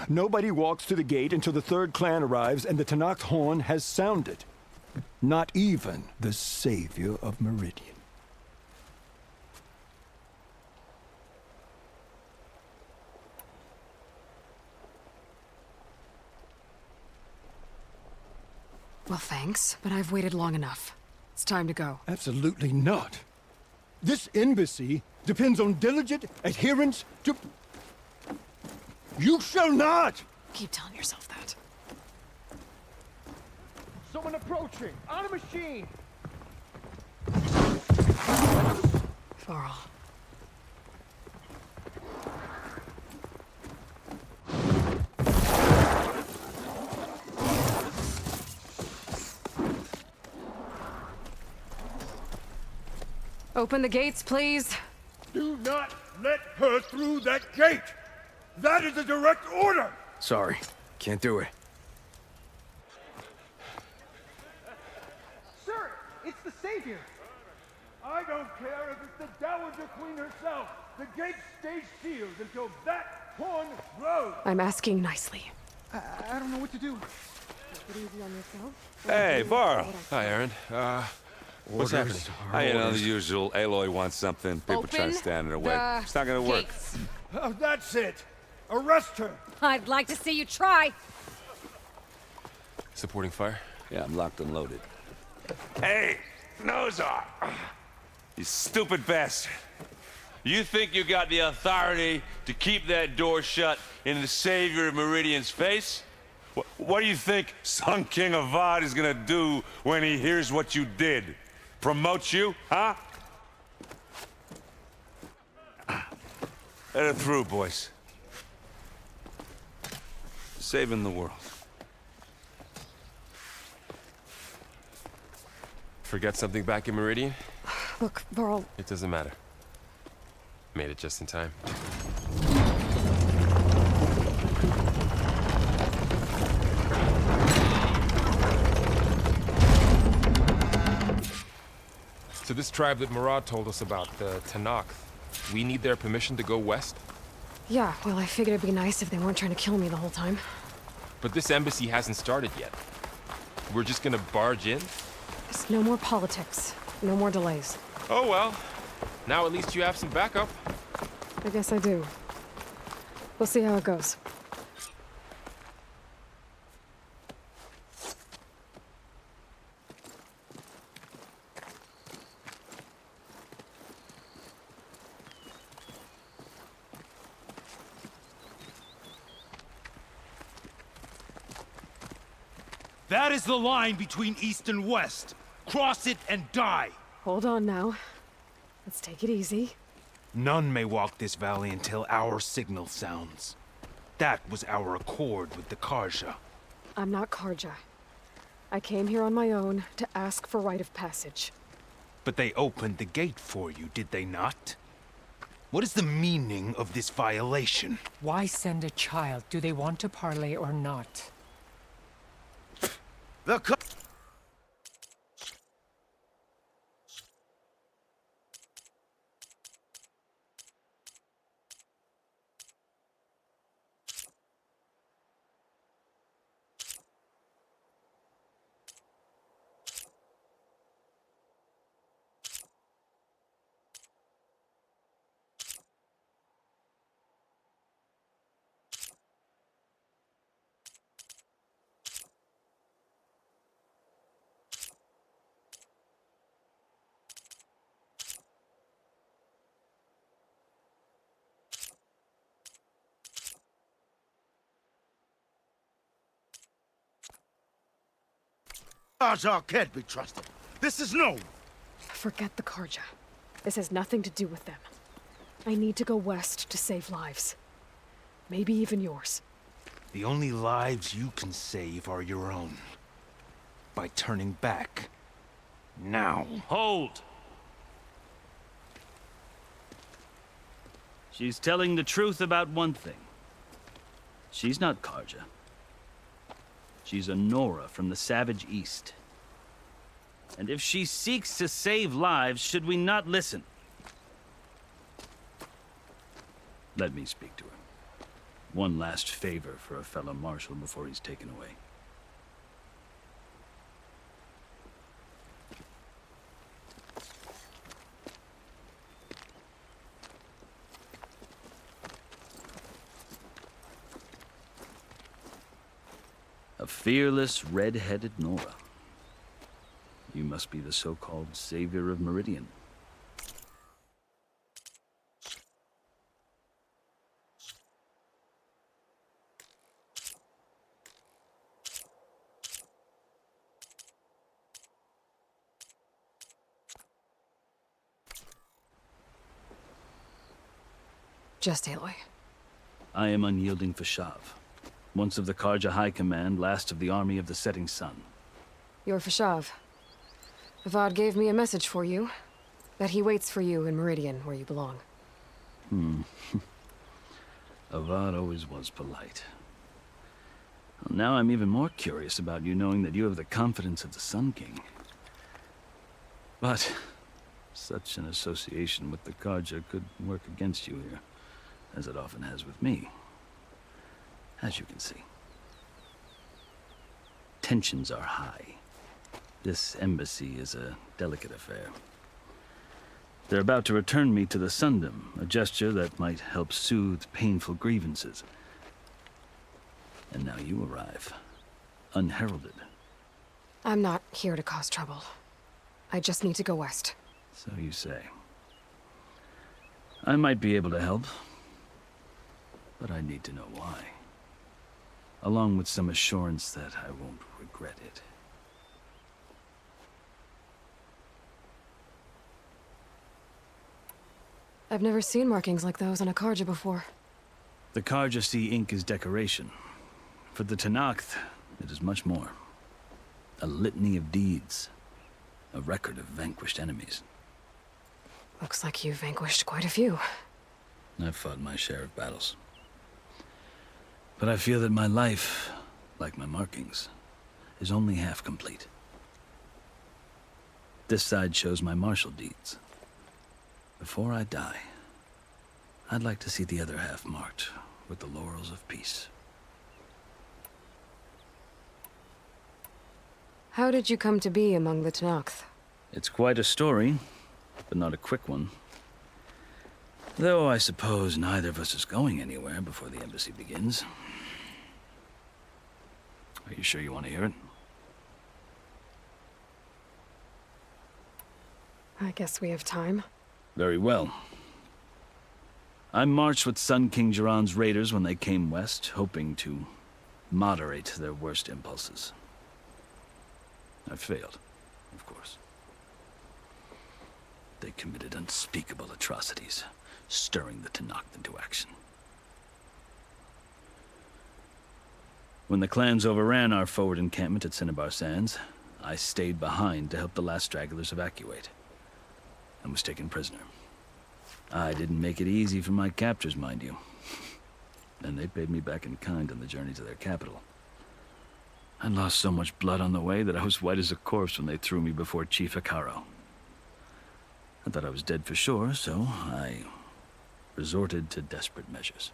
Nobody walks to the gate until the 3rd clan arrives and the Tanakh horn has sounded. Not even the savior of Meridian. Well, thanks, but I've waited long enough. It's time to go. Absolutely not. This embassy depends on diligent adherence to... You shall not! Keep telling yourself that. Someone approaching! On a machine! Varl. Open the gates, please. Do not let her through that gate! That is a direct order! Sorry, can't do it. Sir, it's the Savior! I don't care if it's the Dowager Queen herself! The gate stays sealed until that horn blows! I'm asking nicely. I don't know what to do. Take it easy on yourself. Hey, Varl. Hi, Aaron. What's happening? You know, the usual. Aloy wants something. People trying to stand in her way. It's not gonna work. Oh, that's it! Arrest her! I'd like to see you try. Supporting fire? Yeah, I'm locked and loaded. Hey, Nozar! You stupid bastard. You think you got the authority to keep that door shut in the Savior of Meridian's face? What do you think Sun King Avad is gonna do when he hears what you did? Promote you, huh? Let her through, boys. Saving the world. Forget something back in Meridian? Look, Varl. It doesn't matter. Made it just in time. So this tribe that Murad told us about, the Tanakh, we need their permission to go west? Yeah, well, I figured it'd be nice if they weren't trying to kill me the whole time. But this embassy hasn't started yet. We're just gonna barge in? Just no more politics. No more delays. Oh well. Now at least you have some backup. I guess I do. We'll see how it goes. That is the line between East and West. Cross it and die. Hold on now. Let's take it easy. None may walk this valley until our signal sounds. That was our accord with the Karja. I'm not Karja. I came here on my own to ask for rite of passage. But they opened the gate for you, did they not? What is the meaning of this violation? Why send a child? Do they want to parley or not? The Karja can't be trusted. This is known. Forget the Karja. This has nothing to do with them. I need to go west to save lives. Maybe even yours. The only lives you can save are your own. By turning back. Now. Hold! She's telling the truth about one thing. She's not Karja. She's a Nora from the Savage East. And if she seeks to save lives, should we not listen? Let me speak to her. One last favor for a fellow marshal before he's taken away. A fearless, red-headed Nora. You must be the so-called savior of Meridian. Just Aloy. I am unyielding Fashav, once of the Karja High Command, last of the army of the setting sun. You're Fashav. Avad gave me a message for you. That he waits for you in Meridian, where you belong. Avad always was polite. Well, now I'm even more curious about you knowing that you have the confidence of the Sun King. But such an association with the Karja could work against you here, as it often has with me. As you can see. Tensions are high. This embassy is a delicate affair. They're about to return me to the Sundom, a gesture that might help soothe painful grievances. And now you arrive, unheralded. I'm not here to cause trouble. I just need to go west. So you say. I might be able to help, but I need to know why. Along with some assurance that I won't regret it. I've never seen markings like those on a Karja before. The Karja see ink as decoration. For the Tenakth, it is much more. A litany of deeds. A record of vanquished enemies. Looks like you've vanquished quite a few. I've fought my share of battles. But I feel that my life, like my markings, is only half complete. This side shows my martial deeds. Before I die, I'd like to see the other half marked with the laurels of peace. How did you come to be among the Tenakth? It's quite a story, but not a quick one. Though I suppose neither of us is going anywhere before the embassy begins. Are you sure you want to hear it? I guess we have time. Very well. I marched with Sun King Jiran's raiders when they came west, hoping to moderate their worst impulses. I failed, of course. They committed unspeakable atrocities, stirring the Tenakth into action. When the clans overran our forward encampment at Cinnabar Sands, I stayed behind to help the last stragglers evacuate, and was taken prisoner. I didn't make it easy for my captors, mind you. And they paid me back in kind on the journey to their capital. I lost so much blood on the way that I was white as a corpse when they threw me before Chief Hekaro. I thought I was dead for sure, so I resorted to desperate measures.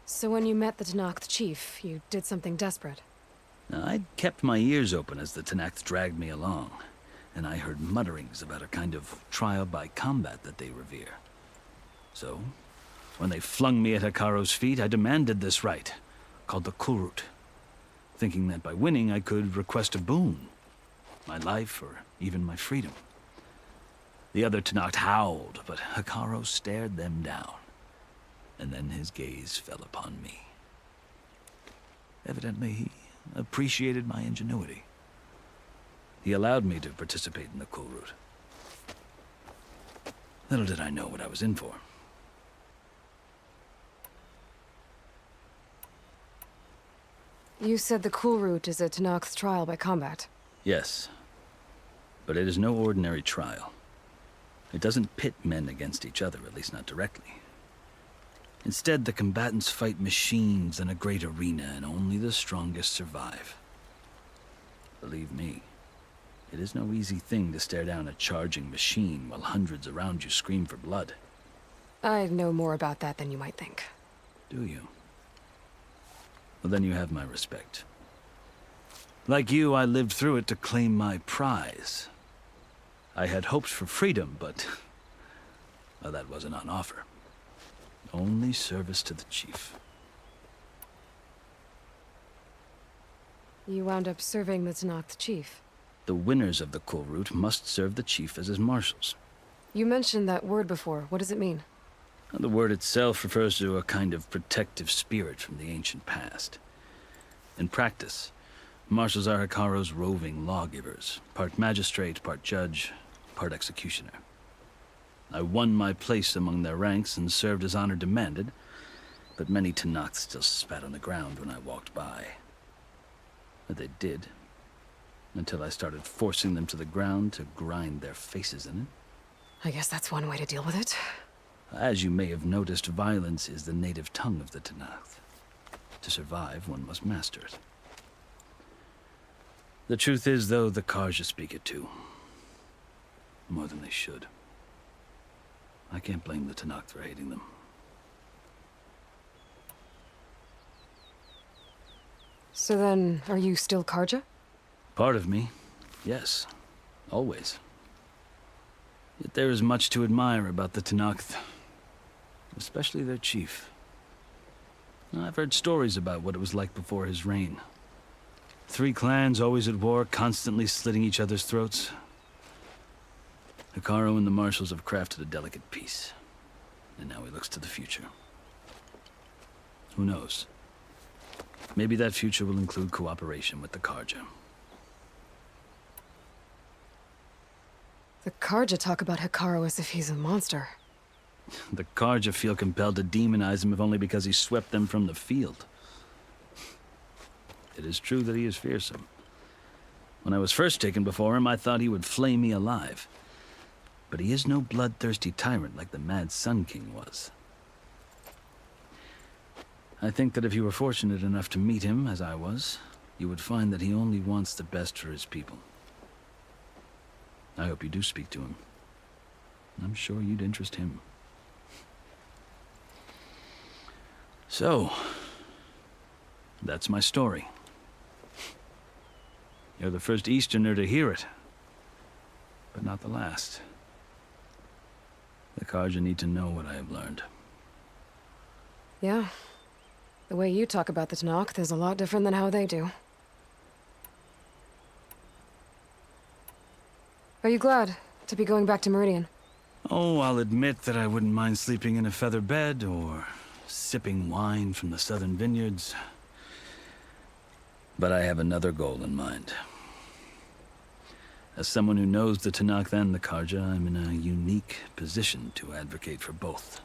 So when you met the Tenakth chief, you did something desperate? Now, I'd kept my ears open as the Tenakth dragged me along, and I heard mutterings about a kind of trial by combat that they revere. So, when they flung me at Hekaro's feet, I demanded this right, called the Kulrut, thinking that by winning I could request a boon, my life or even my freedom. The other Tenakth howled, but Hekaro stared them down, and then his gaze fell upon me. Evidently, he appreciated my ingenuity. He allowed me to participate in the Kulrut. Little did I know what I was in for. You said the Kulrut is a Tenakth trial by combat. Yes, but it is no ordinary trial. It doesn't pit men against each other, at least not directly. Instead, the combatants fight machines in a great arena, and only the strongest survive. Believe me, it is no easy thing to stare down a charging machine while hundreds around you scream for blood. I know more about that than you might think. Do you? Well, then you have my respect. Like you, I lived through it to claim my prize. I had hopes for freedom, but well, that wasn't on offer. Only service to the chief. You wound up serving the Tenakth chief. The winners of the Kulrut must serve the chief as his marshals. You mentioned that word before. What does it mean? The word itself refers to a kind of protective spirit from the ancient past. In practice, marshals are Hekaro's roving lawgivers, part magistrate, part judge, part executioner. I won my place among their ranks and served as honor demanded, but many Tanakhs still spat on the ground when I walked by. But they did, until I started forcing them to the ground to grind their faces in it. I guess that's one way to deal with it. As you may have noticed, violence is the native tongue of the Tanakh. To survive, one must master it. The truth is, though, the Karja speak it too. More than they should. I can't blame the Tanakh for hating them. So then, are you still Karja? Part of me, yes. Always. Yet there is much to admire about the Tanakh, especially their chief. I've heard stories about what it was like before his reign. 3 clans always at war, constantly slitting each other's throats. Hekarro and the marshals have crafted a delicate peace, and now he looks to the future. Who knows? Maybe that future will include cooperation with the Karja. The Karja talk about Hekarro as if he's a monster. The Karja feel compelled to demonize him if only because he swept them from the field. It is true that he is fearsome. When I was first taken before him, I thought he would flay me alive. But he is no bloodthirsty tyrant like the Mad Sun King was. I think that if you were fortunate enough to meet him, as I was, you would find that he only wants the best for his people. I hope you do speak to him. I'm sure you'd interest him. So, that's my story. You're the first Easterner to hear it, but not the last. The Karja need to know what I have learned. Yeah. The way you talk about the Tanakh is a lot different than how they do. Are you glad to be going back to Meridian? Oh, I'll admit that I wouldn't mind sleeping in a feather bed or sipping wine from the southern vineyards. But I have another goal in mind. As someone who knows the Tanakh and the Karja, I'm in a unique position to advocate for both.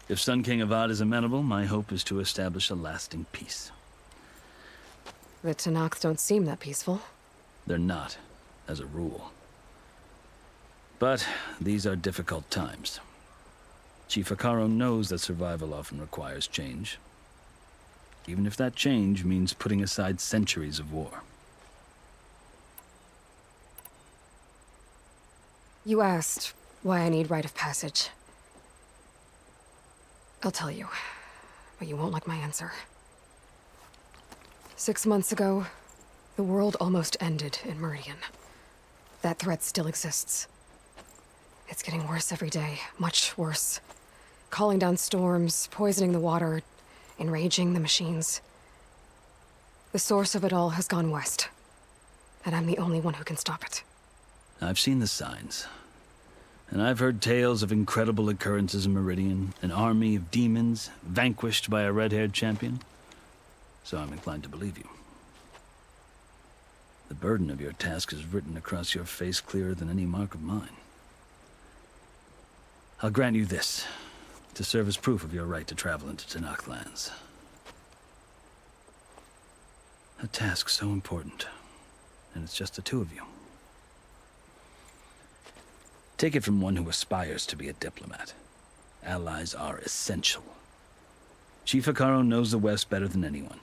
If Sun King Avad is amenable, my hope is to establish a lasting peace. The Tanakh don't seem that peaceful. They're not, as a rule. But these are difficult times. Chief Hekarro knows that survival often requires change. Even if that change means putting aside centuries of war. You asked why I need rite of passage. I'll tell you, but you won't like my answer. 6 months ago, the world almost ended in Meridian. That threat still exists. It's getting worse every day, much worse. Calling down storms, poisoning the water, enraging the machines. The source of it all has gone west, and I'm the only one who can stop it. I've seen the signs. And I've heard tales of incredible occurrences in Meridian, an army of demons vanquished by a red-haired champion. So I'm inclined to believe you. The burden of your task is written across your face clearer than any mark of mine. I'll grant you this, to serve as proof of your right to travel into Tanakh lands. A task so important, and it's just the 2 of you. Take it from one who aspires to be a diplomat. Allies are essential. Chief Hekarro knows the West better than anyone.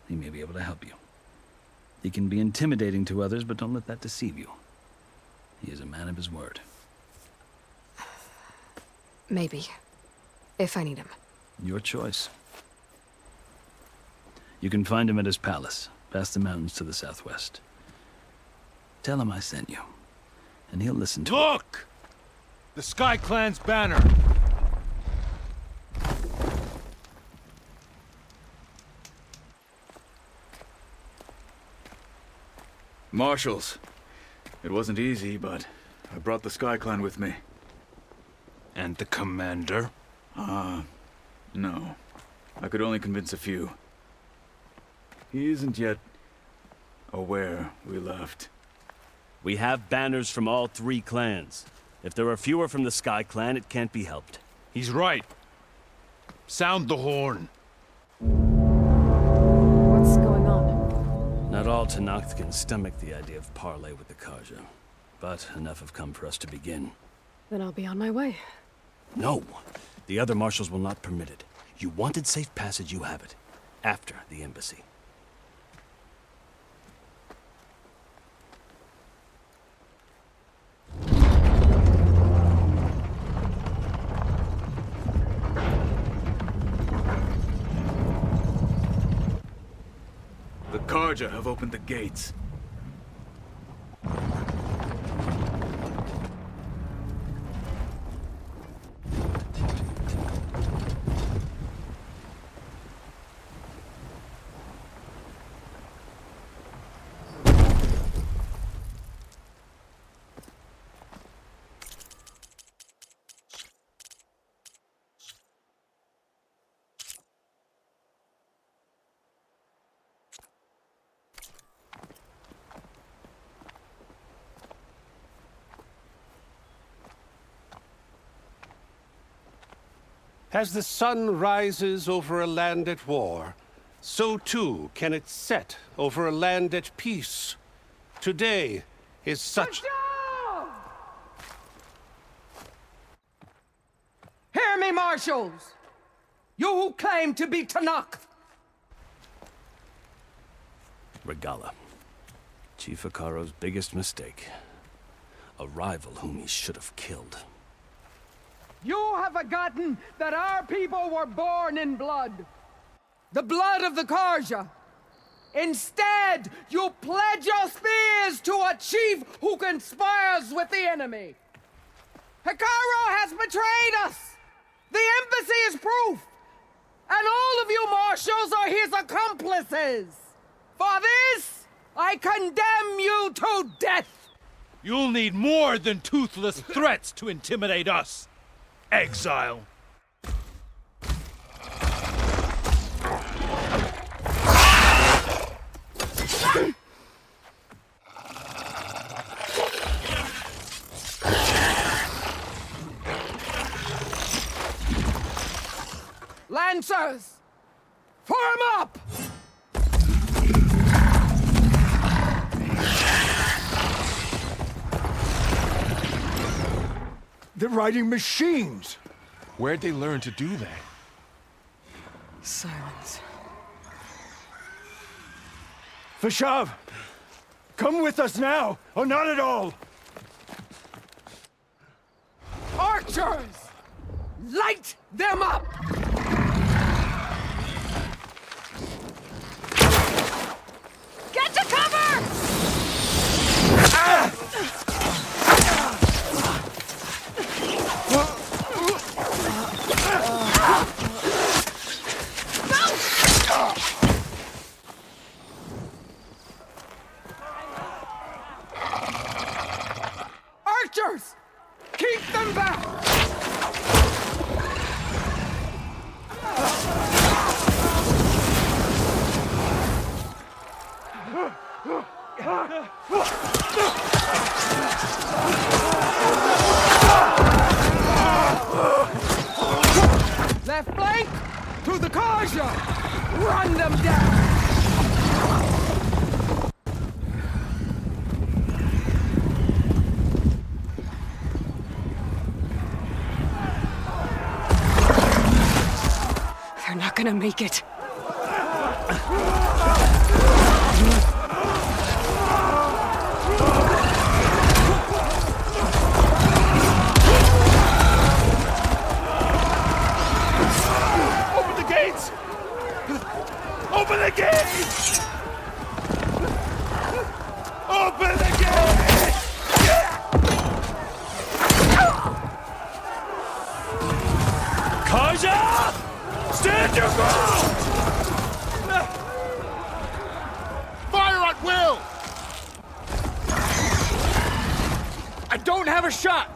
He may be able to help you. He can be intimidating to others, but don't let that deceive you. He is a man of his word. Maybe. If I need him. Your choice. You can find him at his palace, past the mountains to the southwest. Tell him I sent you, and he'll listen to it. Look! The Sky Clan's banner! Marshals. It wasn't easy, but I brought the Sky Clan with me. And the commander? No. I could only convince a few. He isn't yet aware we left. We have banners from all 3 clans. If there are fewer from the Sky Clan, it can't be helped. He's right. Sound the horn. What's going on? Not all Tenakth can stomach the idea of parley with the Karja, but enough have come for us to begin. Then I'll be on my way. No! The other marshals will not permit it. You wanted safe passage, you have it. After the embassy. The Karja have opened the gates. As the sun rises over a land at war, so too can it set over a land at peace. Today is such... Hear me, marshals! You who claim to be Tenakth! Regala. Chief Akaro's biggest mistake. A rival whom he should have killed. You have forgotten that our people were born in blood. The blood of the Karja. Instead, you pledge your spears to a chief who conspires with the enemy. Akaro has betrayed us. The embassy is proof. And all of you marshals are his accomplices. For this, I condemn you to death. You'll need more than toothless threats to intimidate us. Exile. Lancers, form up! They're riding machines! Where'd they learn to do that? Silence. Fashav! Come with us now, or not at all! Archers! Light them up! Get to cover! Archers! Keep them back! Left flank to the Karja! Run them down! They're not gonna make it. Open the gates! Open the gates! Open the gates! Karja! Stand your ground! Fire at will! I don't have a shot!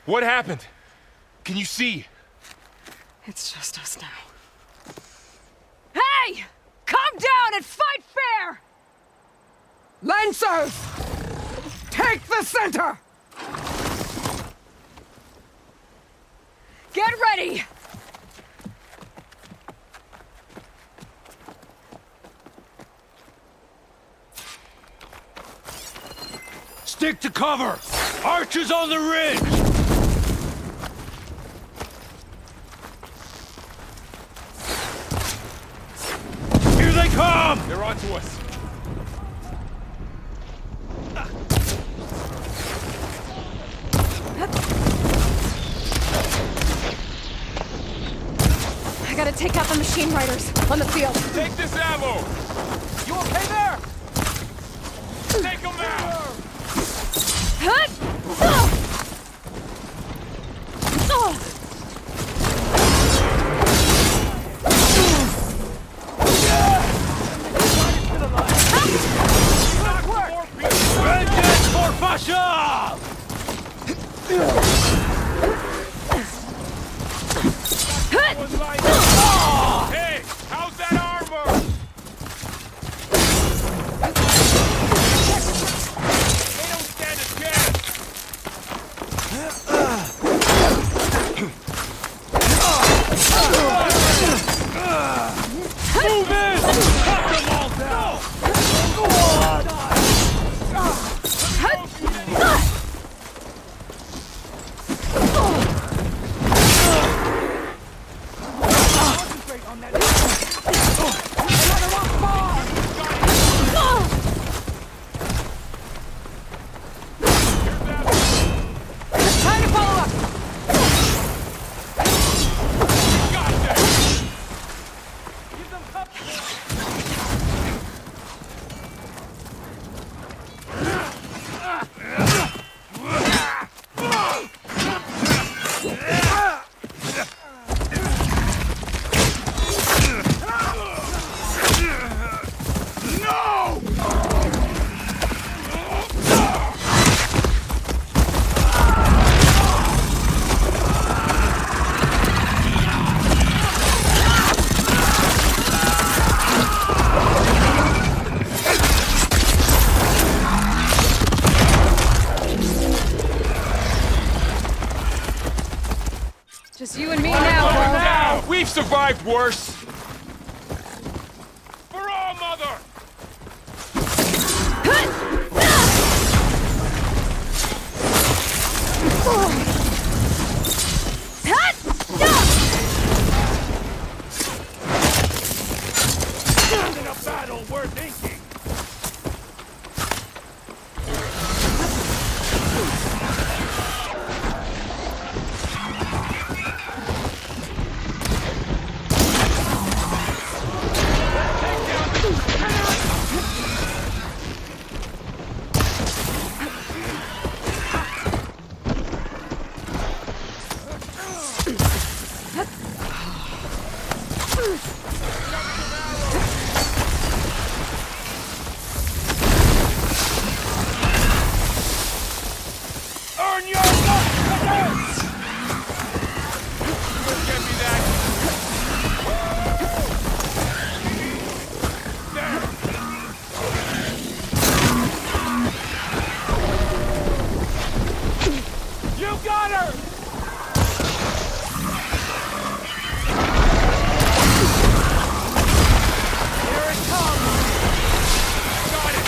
What happened? Can you see? It's just us now. Hey! Calm down and fight fair! Lancers! Take the center! Get ready! Stick to cover! Archers on the ridge! Here they come! They're on to us. I gotta take out the machine riders on the field. Take this ammo! You okay there? Take them out! Vengeance for Fasha! Hey, how's that armor? They don't stand a chance. Move in! Cut them all down! Time to follow up! Just you and me now, bro. Now! We've survived worse! For all, mother! In a battle worth inking! Earn your luck! Give me that! You got her! Here it comes! Got it!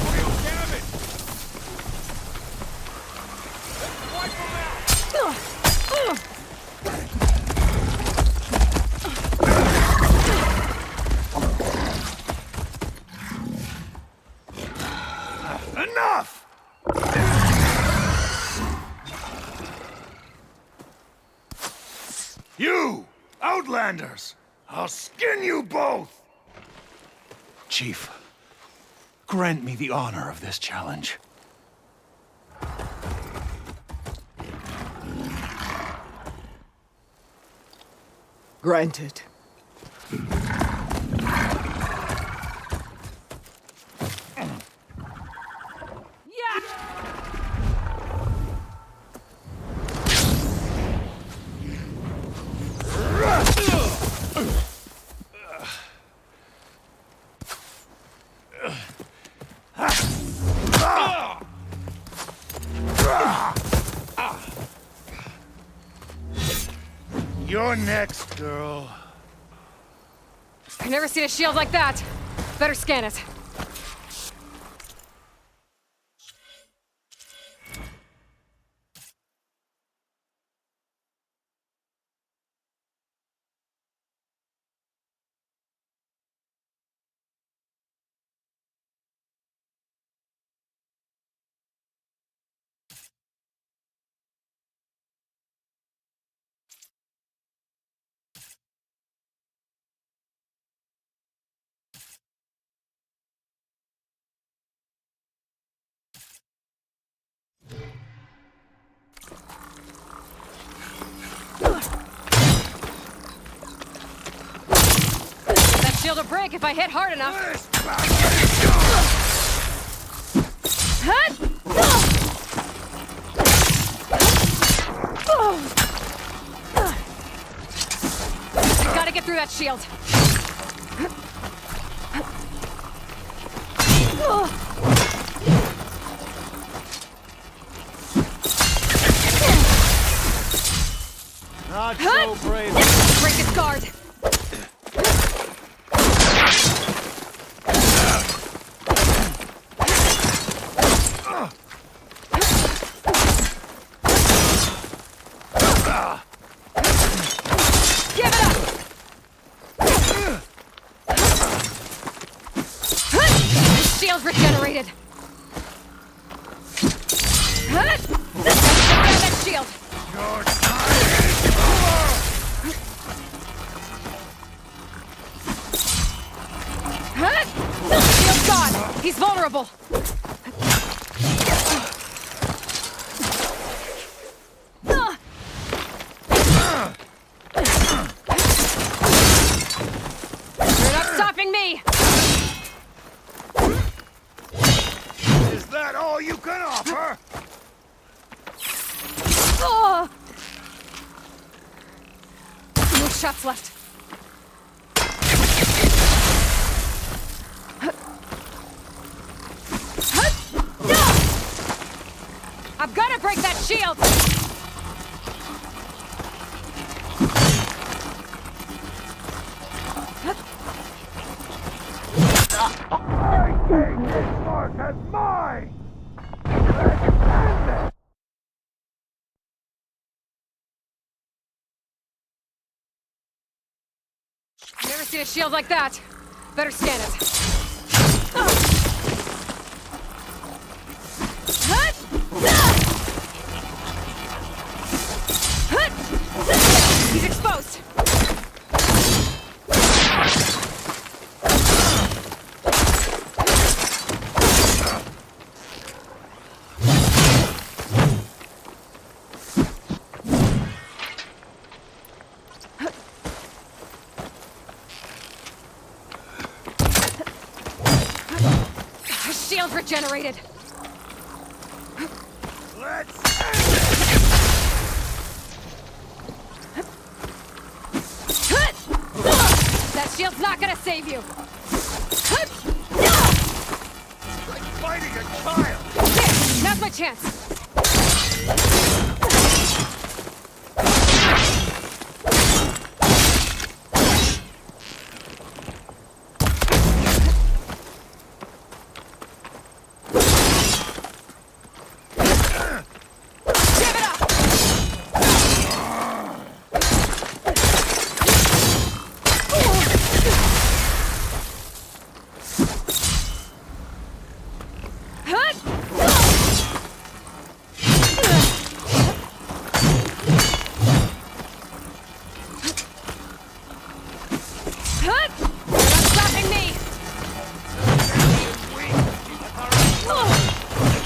Real damage! Let's wipe them out! Enough! You! Outlanders! I'll skin you both! Chief, grant me the honor of this challenge. Granted. You're next, girl. I've never seen a shield like that. Better scan it. That shield will break if I hit hard enough. I gotta get through that shield. Not so brave. Break his guard. Give it up. Shield regenerated. Get that shield. Shield's gone. He's vulnerable. You're not stopping me. Is that all you can offer? No shots left. I'm gonna break that shield! This mark as mine! Never seen a shield like that. Better scan it. He's exposed. Shield regenerated. Let's That shield's not gonna save you. like fighting a child! There, now's my chance.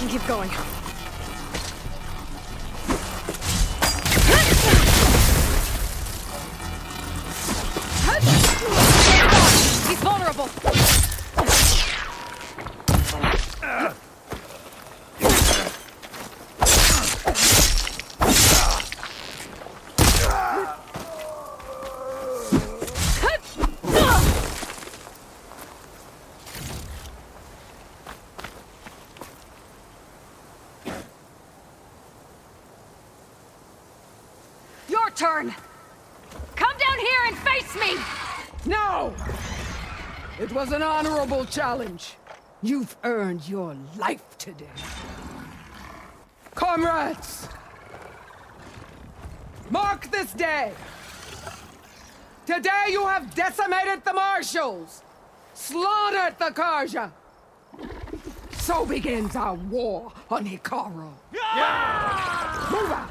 Keep going. He's vulnerable. Your turn! down here and face me! No! It was an honorable challenge. You've earned your life today. Comrades! Mark this day! Today you have decimated the Marshals! Slaughtered the Karja! So begins our war on Hikaru. Yeah! Move out!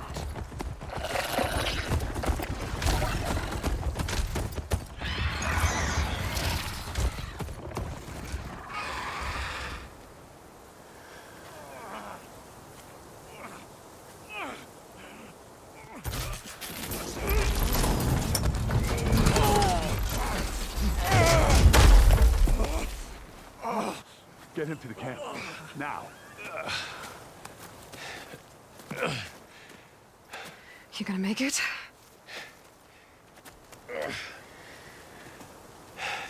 Get him to the camp. Now. You gonna make it?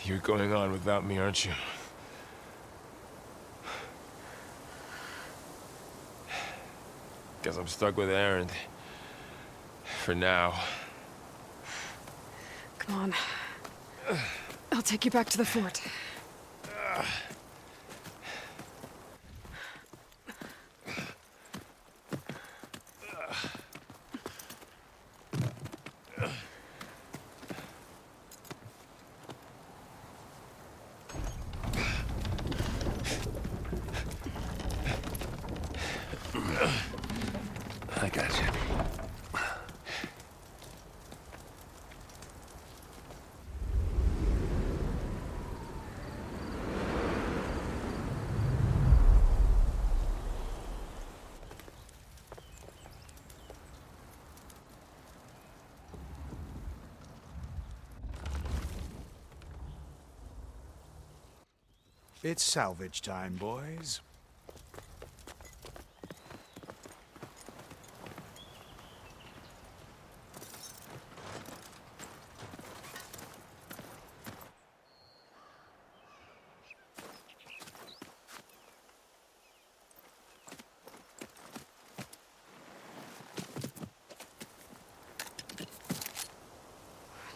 You're going on without me, aren't you? Guess I'm stuck with Aaron. For now. Come on. I'll take you back to the fort. I got you. It's salvage time, boys.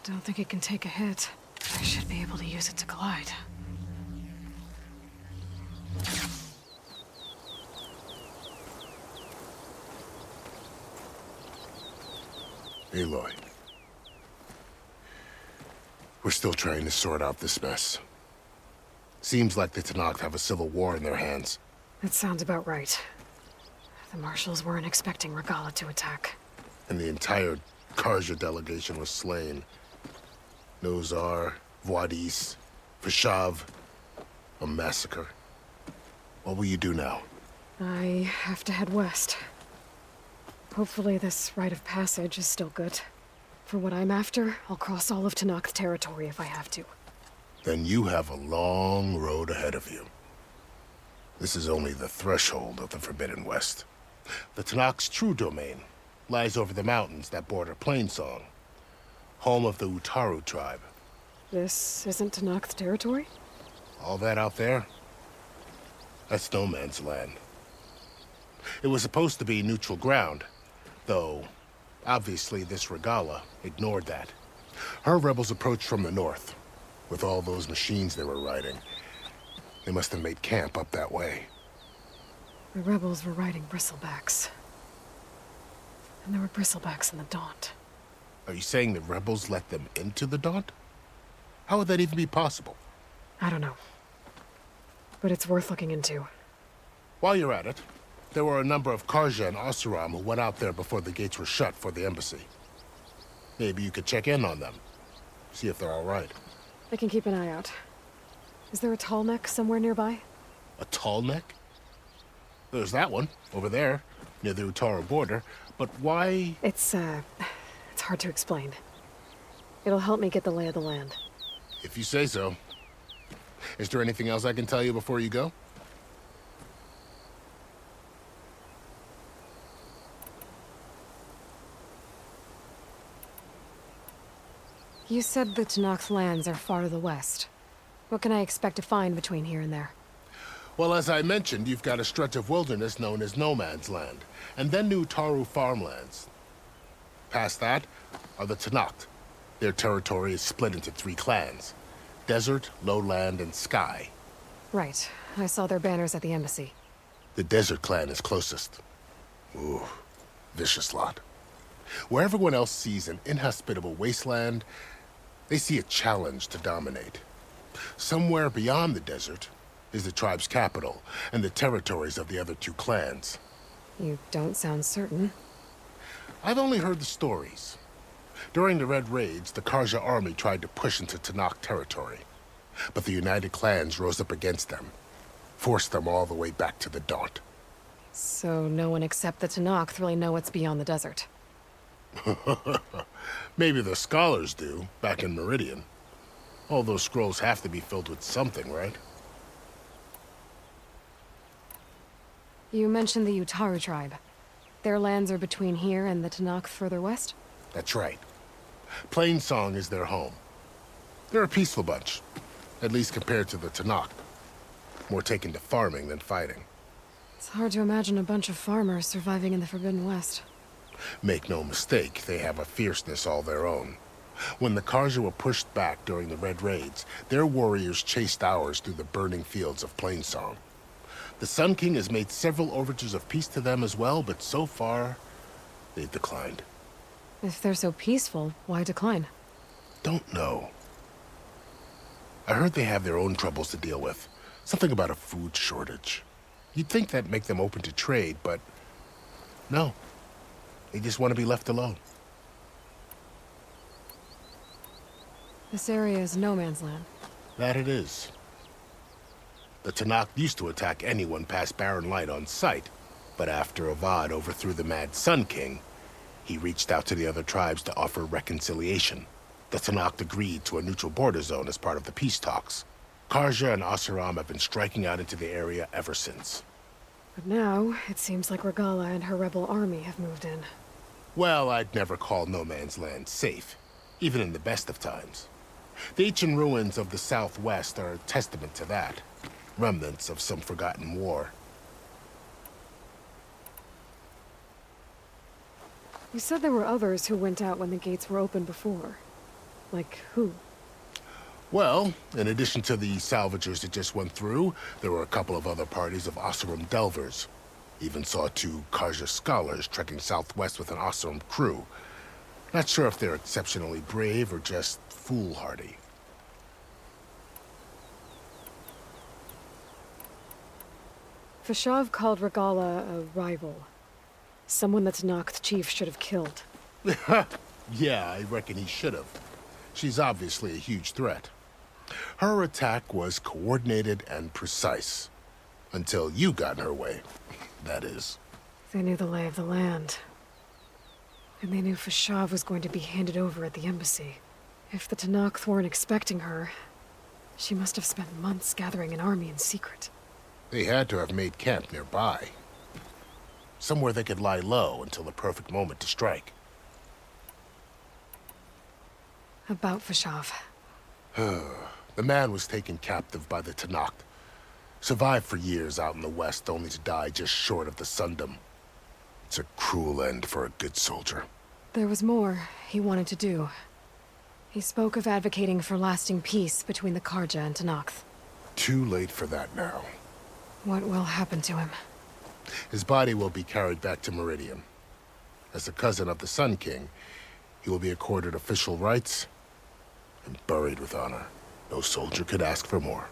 Don't think it can take a hit. I should be able to use it to glide. Aloy. We're still trying to sort out this mess. Seems like the Tenakth have a civil war in their hands. That sounds about right. The Marshals weren't expecting Regala to attack. And the entire Karja delegation was slain. Nozar, Wadis, Vashav. A massacre. What will you do now? I have to head west. Hopefully this rite of passage is still good. For what I'm after, I'll cross all of Tenakth territory if I have to. Then you have a long road ahead of you. This is only the threshold of the Forbidden West. The Tenakth's true domain lies over the mountains that border Plainsong, home of the Utaru tribe. This isn't Tenakth territory? All that out there? That's no man's land. It was supposed to be neutral ground, though obviously this Regala ignored that. Her rebels approached from the north, with all those machines they were riding. They must have made camp up that way. The rebels were riding bristlebacks. And there were bristlebacks in the Daunt. Are you saying the rebels let them into the Daunt? How would that even be possible? I don't know. But it's worth looking into. While you're at it, there were a number of Karja and Oseram who went out there before the gates were shut for the Embassy. Maybe you could check in on them. See if they're all right. I can keep an eye out. Is there a tall neck somewhere nearby? A tall neck? There's that one, over there, near the Utaru border. But why? It's hard to explain. It'll help me get the lay of the land. If you say so. Is there anything else I can tell you before you go? You said the Tenakth lands are far to the west. What can I expect to find between here and there? Well, as I mentioned, you've got a stretch of wilderness known as No Man's Land, and then new Utaru farmlands. Past that are the Tenakth, Their territory is split into 3 clans: Desert, Lowland, and Sky. Right. I saw their banners at the embassy. The Desert clan is closest. Ooh, vicious lot. Where everyone else sees an inhospitable wasteland, they see a challenge to dominate. Somewhere beyond the desert is the tribe's capital and the territories of the other 2 clans. You don't sound certain. I've only heard the stories. During the Red Raids, the Karja army tried to push into Tanakh territory, but the United Clans rose up against them, forced them all the way back to the Daunt. So no one except the Tanakh really know what's beyond the desert. Maybe the scholars do, back in Meridian. All those scrolls have to be filled with something, right? You mentioned the Utaru tribe. Their lands are between here and the Tanakh further west? That's right. Plainsong is their home. They're a peaceful bunch, at least compared to the Tanakh. More taken to farming than fighting. It's hard to imagine a bunch of farmers surviving in the Forbidden West. Make no mistake, they have a fierceness all their own. When the Karja were pushed back during the Red Raids, their warriors chased ours through the burning fields of Plainsong. The Sun King has made several overtures of peace to them as well, but so far, they've declined. If they're so peaceful, why decline? Don't know. I heard they have their own troubles to deal with. Something about a food shortage. You'd think that'd make them open to trade, but no. They just want to be left alone. This area is no man's land. That it is. The Tanakh used to attack anyone past Barren Light on sight, but after Avad overthrew the Mad Sun King, he reached out to the other tribes to offer reconciliation. The Tanakh agreed to a neutral border zone as part of the peace talks. Karja and Oseram have been striking out into the area ever since. But now, it seems like Regalla and her rebel army have moved in. Well, I'd never call no man's land safe, even in the best of times. The ancient ruins of the Southwest are a testament to that. Remnants of some forgotten war. You said there were others who went out when the gates were open before. Like who? Well, in addition to the salvagers that just went through, there were a couple of other parties of Oseram delvers. Even saw 2 Karja scholars trekking southwest with an Oseram crew. Not sure if they're exceptionally brave or just foolhardy. Fashav called Regalla a rival. Someone that Tanakh chief should have killed. Yeah, I reckon he should have. She's obviously a huge threat. Her attack was coordinated and precise. Until you got in her way, that is. They knew the lay of the land. And they knew Fashav was going to be handed over at the embassy. If the Tanakh weren't expecting her, she must have spent months gathering an army in secret. They had to have made camp nearby. Somewhere they could lie low until the perfect moment to strike. About Fashav. The man was taken captive by the Tanakh. Survived for years out in the west, only to die just short of the Sundom. It's a cruel end for a good soldier. There was more he wanted to do. He spoke of advocating for lasting peace between the Karja and Tanakh. Too late for that now. What will happen to him? His body will be carried back to Meridian. As a cousin of the Sun King, he will be accorded official rights and buried with honor. No soldier could ask for more.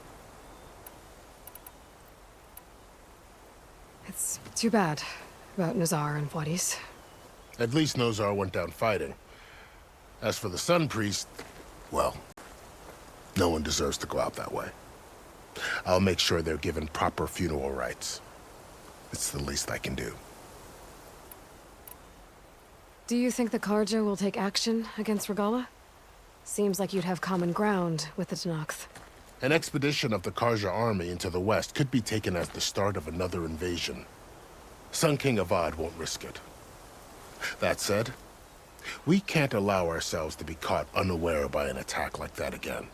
It's too bad about Nazar and Wadis. At least Nozar went down fighting. As for the Sun Priest, well, no one deserves to go out that way. I'll make sure they're given proper funeral rites. It's the least I can do. Do you think the Karja will take action against Regalla? Seems like you'd have common ground with the Tanakh. An expedition of the Karja army into the west could be taken as the start of another invasion. Sun King Avad won't risk it. That said, we can't allow ourselves to be caught unaware by an attack like that again.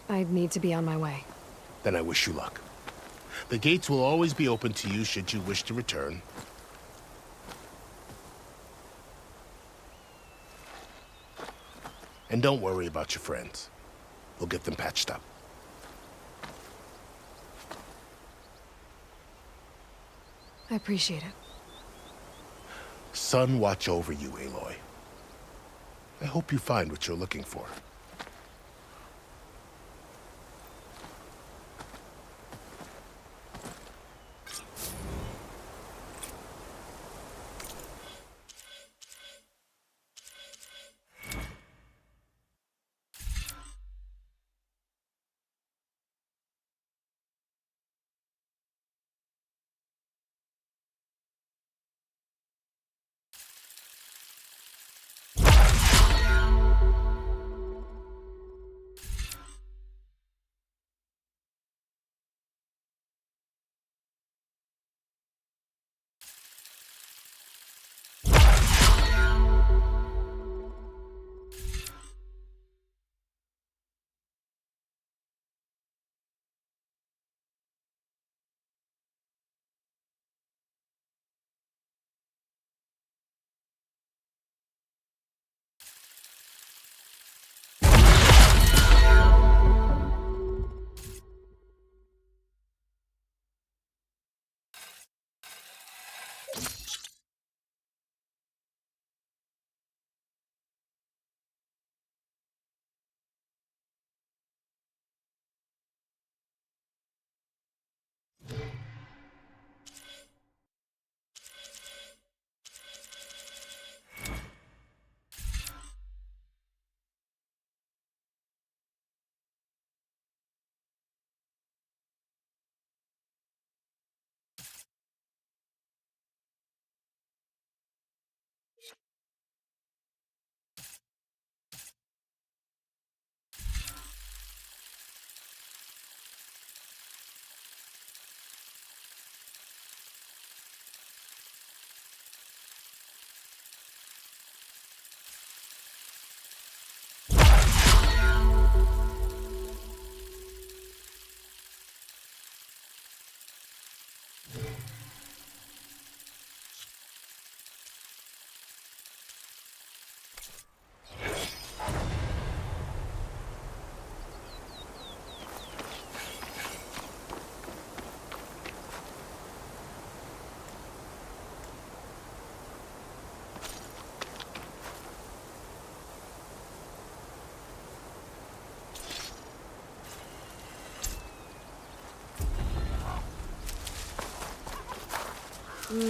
I'd need to be on my way. Then I wish you luck. The gates will always be open to you should you wish to return. And don't worry about your friends. We'll get them patched up. I appreciate it. Sun watch over you, Aloy. I hope you find what you're looking for.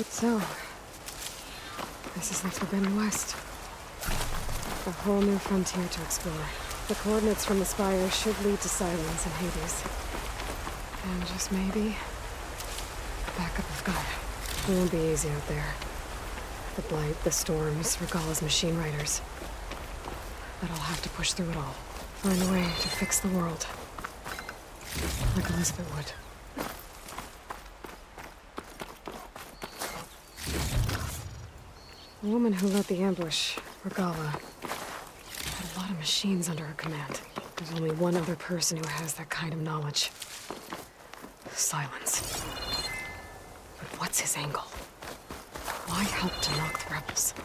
So, this is the Forbidden West. A whole new frontier to explore. The coordinates from the spire should lead to Silence and Hades. And just maybe, backup of Gaia. It won't be easy out there. The Blight, the Storms, Regalla's machine riders. But I'll have to push through it all. Find a way to fix the world. Like Elizabeth would. The woman who led the ambush, Regalla, had a lot of machines under her command. There's only one other person who has that kind of knowledge. Silence. But what's his angle? Why help to knock the rebels?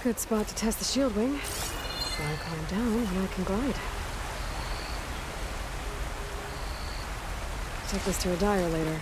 Good spot to test the shield wing. I'll climb down and I can glide. Take this to a dyer later.